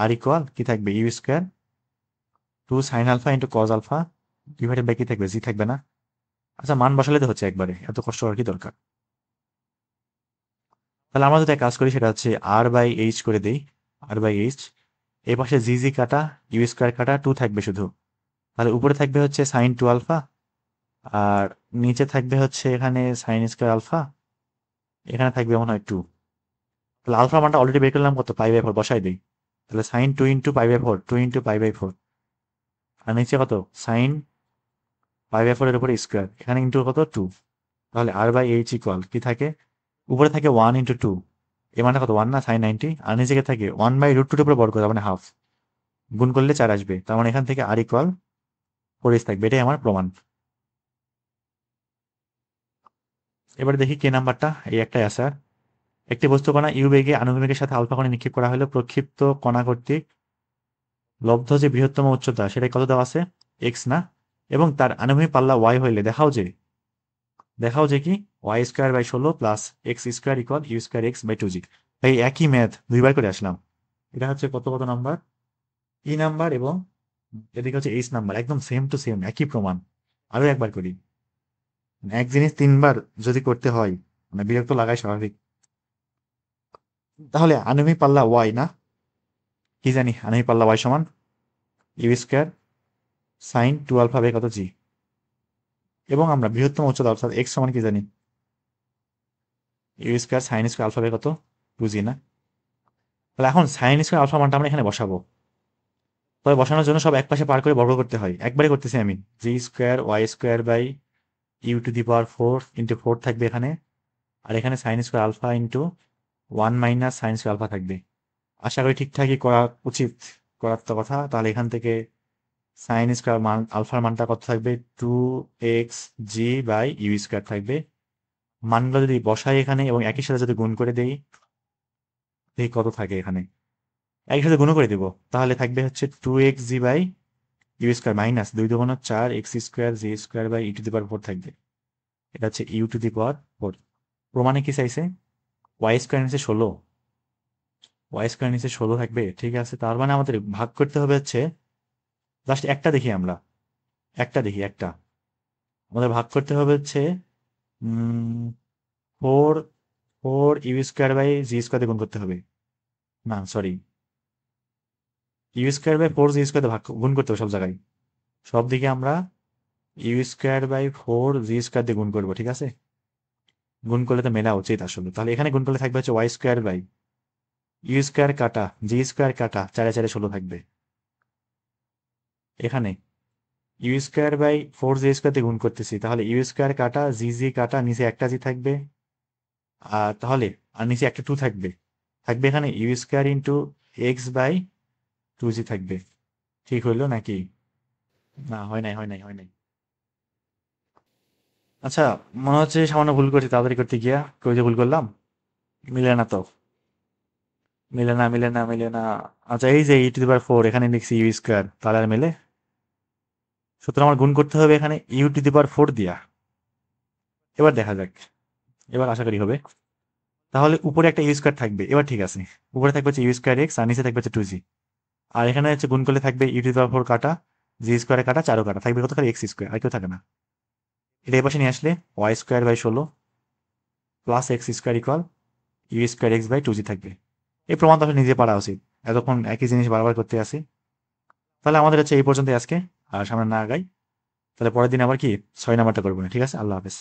আর ইকুয়াল কি থাকবে, ইউ² 2 sin alpha into cos alpha divided by কি থাকবে, জি থাকবে না। আচ্ছা, মান বসালে তো হচ্ছে একবারে, এত কষ্ট করার কি দরকার। তাহলে আমরা যদি এক কাজ করি, সেটা হচ্ছে r/h করে দেই, r/h। এই পাশে জি কাটা, ইউ² কাটা, 2 থাকবে শুধু। তাহলে উপরে থাকবে হচ্ছে sin 2 আলফা, আর নিচে থাকবে হচ্ছে এখানে sin² আলফা, এখানে থাকবে মনে হয় 2। তাহলে আলফা মানটা অলরেডি বের করলাম কত, π/4, বসাই দিই। তাহলে sin 2 ইন্টু π/4, 2 ইন্টু π/4, আর নিচে কত, sin π/4 এর উপরে স্কোয়ার, এখানে ইন্টু কত, 2। তাহলে r/h ইকুয়াল কি থাকে, উপরে থাকে 1 ইন্টু 2, এর মানটা কত, 1 না, sin 90, আর নিচে থাকে 1/√2 এর উপরে বর্গ, তার মানে হাফ, গুণ করলে 4 আসবে, তার মানে এখান থেকে আর ইকুয়াল 4h থাকবে। এটাই আমার প্রমাণ। এবার দেখি কে নাম্বারটা, এই একটাই আছে আর। একটি বস্তু কণা ইউ বেগে আনুভূমিকের সাথে আলফা কোণে নিক্ষেপ করা হলে প্রক্ষিপ্ত কণা কর্তৃক লব্ধ যে বৃহত্তম উচ্চতা সেটা কত দেওয়া আছে, এক্স না, এবং তার আনুভূমিক পাল্লা ওয়াই হইলে দেখাও যে কি y square by 16 plus x square equal you square x by 2g। এই একই ম্যাথ দুইবার করে আসলাম। এটা হচ্ছে কত কত নাম্বার, ই নাম্বার, এবং এদিকে হচ্ছে এইচ নাম্বার, একদম সেম টু সেম একই প্রমাণ। আরো একবার করি, এক জিনিস তিনবার যদি করতে হয় মানে বিরক্ত লাগাই স্বাভাবিক। তাহলে আনুভূমিক পাল্লা ওয়াই না, কি জানি আনুভূমিক পাল্লা ওয়াই সমান u square sine 2 alpha by কত জি, এবং আমরা বৃহত্তম উচ্চতা অর্থাৎ এক্স সমান কি জানি, you square sine square alpha by কত 2g না। তাহলে এখন সাইন স্কোয়ার আলফা মানটা আমরা এখানে বসাবো। তবে বসানোর জন্য সব এক পাশে পার করে বর্গ করতে হয়, একবারে করতেছি আমি। G square y square by u to the power 4 into 4 থাকবে এখানে, আর এখানে sine square alpha into 1 minus sine square alpha থাকবে। আশা করি ঠিকঠাকই করা উচিত, করার তো কথা। তাহলে এখান থেকে সাইন স্কোয়ার মান আলফার মানটা কত থাকবে, 2xg বাই ইউ স্কোয়ার থাকবে। মানগুলো যদি বসাই এখানে এবং একই সাথে যদি গুণ করে দেই, দেখি কত থাকে এখানে, একই সাথে গুণ করে দেবো, তাহলে থাকবে হচ্ছে 2xg by you square minus 2 2 4 x square g square by e to the power 4 থাকবে। এটা হচ্ছে ইউ টু দি পাওয়ার 4। প্রমাণে কি চাইছে, ওয়াই স্কোয়ার নিচে 16, ওয়াই স্কোয়ার নিচে 16 থাকবে। ঠিক আছে, তার মানে আমাদের ভাগ করতে হবে হচ্ছে, জাস্ট একটা দেখি আমরা, একটা আমাদের ভাগ করতে হবে হচ্ছে 4 4 u square by g square দিয়ে গুণ করতে হবে। না sorry, u square by 4 g square দিয়ে ভাগ গুণ করতে হবে সব জায়গায়, সব দিকে আমরা u square by 4 g square দিয়ে গুণ করবো। ঠিক আছে, গুণ করলে তো মেলা উচিত আসলে। তাহলে এখানে গুণ করলে থাকবে হচ্ছে y square by you square কাটা জি স্কোয়ার কাটা 4 4 16 থাকবে। এখানে you square by 4 g square দিয়ে গুণ করতেছি, তাহলে ইউ স্কোয়ার কাটা জি জি কাটা নিচে একটা জি থাকবে, আর তাহলে আর নিচে একটা 2 থাকবে, এখানে you square into x by 2g থাকবে। ঠিক হইলো নাকি? না হয় নাই। আচ্ছা, মনে হচ্ছে সামান্য ভুল করছি তাড়াতাড়ি করতে গিয়া, কই যে ভুল করলাম, মিলে না তো, মিলে না। আচ্ছা, এই যে ই টু দি পাওয়ার 4 এখানে লিখছি ইউ স্কোয়ার, তাহলে আর মেলে। সুতরাং আমার গুণ করতে হবে এখানে ইউ টু দি পাওয়ার 4 দিয়া। এবার দেখা যাক, এবার আশা করি হবে। তাহলে উপরে একটা ইউ স্কোয়ার থাকবে, এবার ঠিক আছে। উপরে থাকবে হচ্ছে ইউ স্কোয়ার এক্স আর নিচে থাকবে হচ্ছে 2g। আর এখানে হচ্ছে গুণ করলে থাকবে ইউ টু দি পাওয়ার 4 কাটা জি স্কোয়ারে কাটা 4 কাটা থাকবে কত, খালি এক্স স্কোয়ার, আর কেউ থাকে না। এটা এই পাশে নিয়ে আসলে y square by 16 plus x square equal you square x by 2g থাকবে। এই প্রমাণ তাহলে নিজে পারা উচিত, এতক্ষণ একই জিনিস বারবার করতে আসি। তাহলে আমাদের হচ্ছে এই পর্যন্ত আজকে, আর সামনে না আগাই। তাহলে পরের দিন আবার কি 6 নাম্বারটা করবো না। ঠিক আছে, আল্লাহ হাফেজ।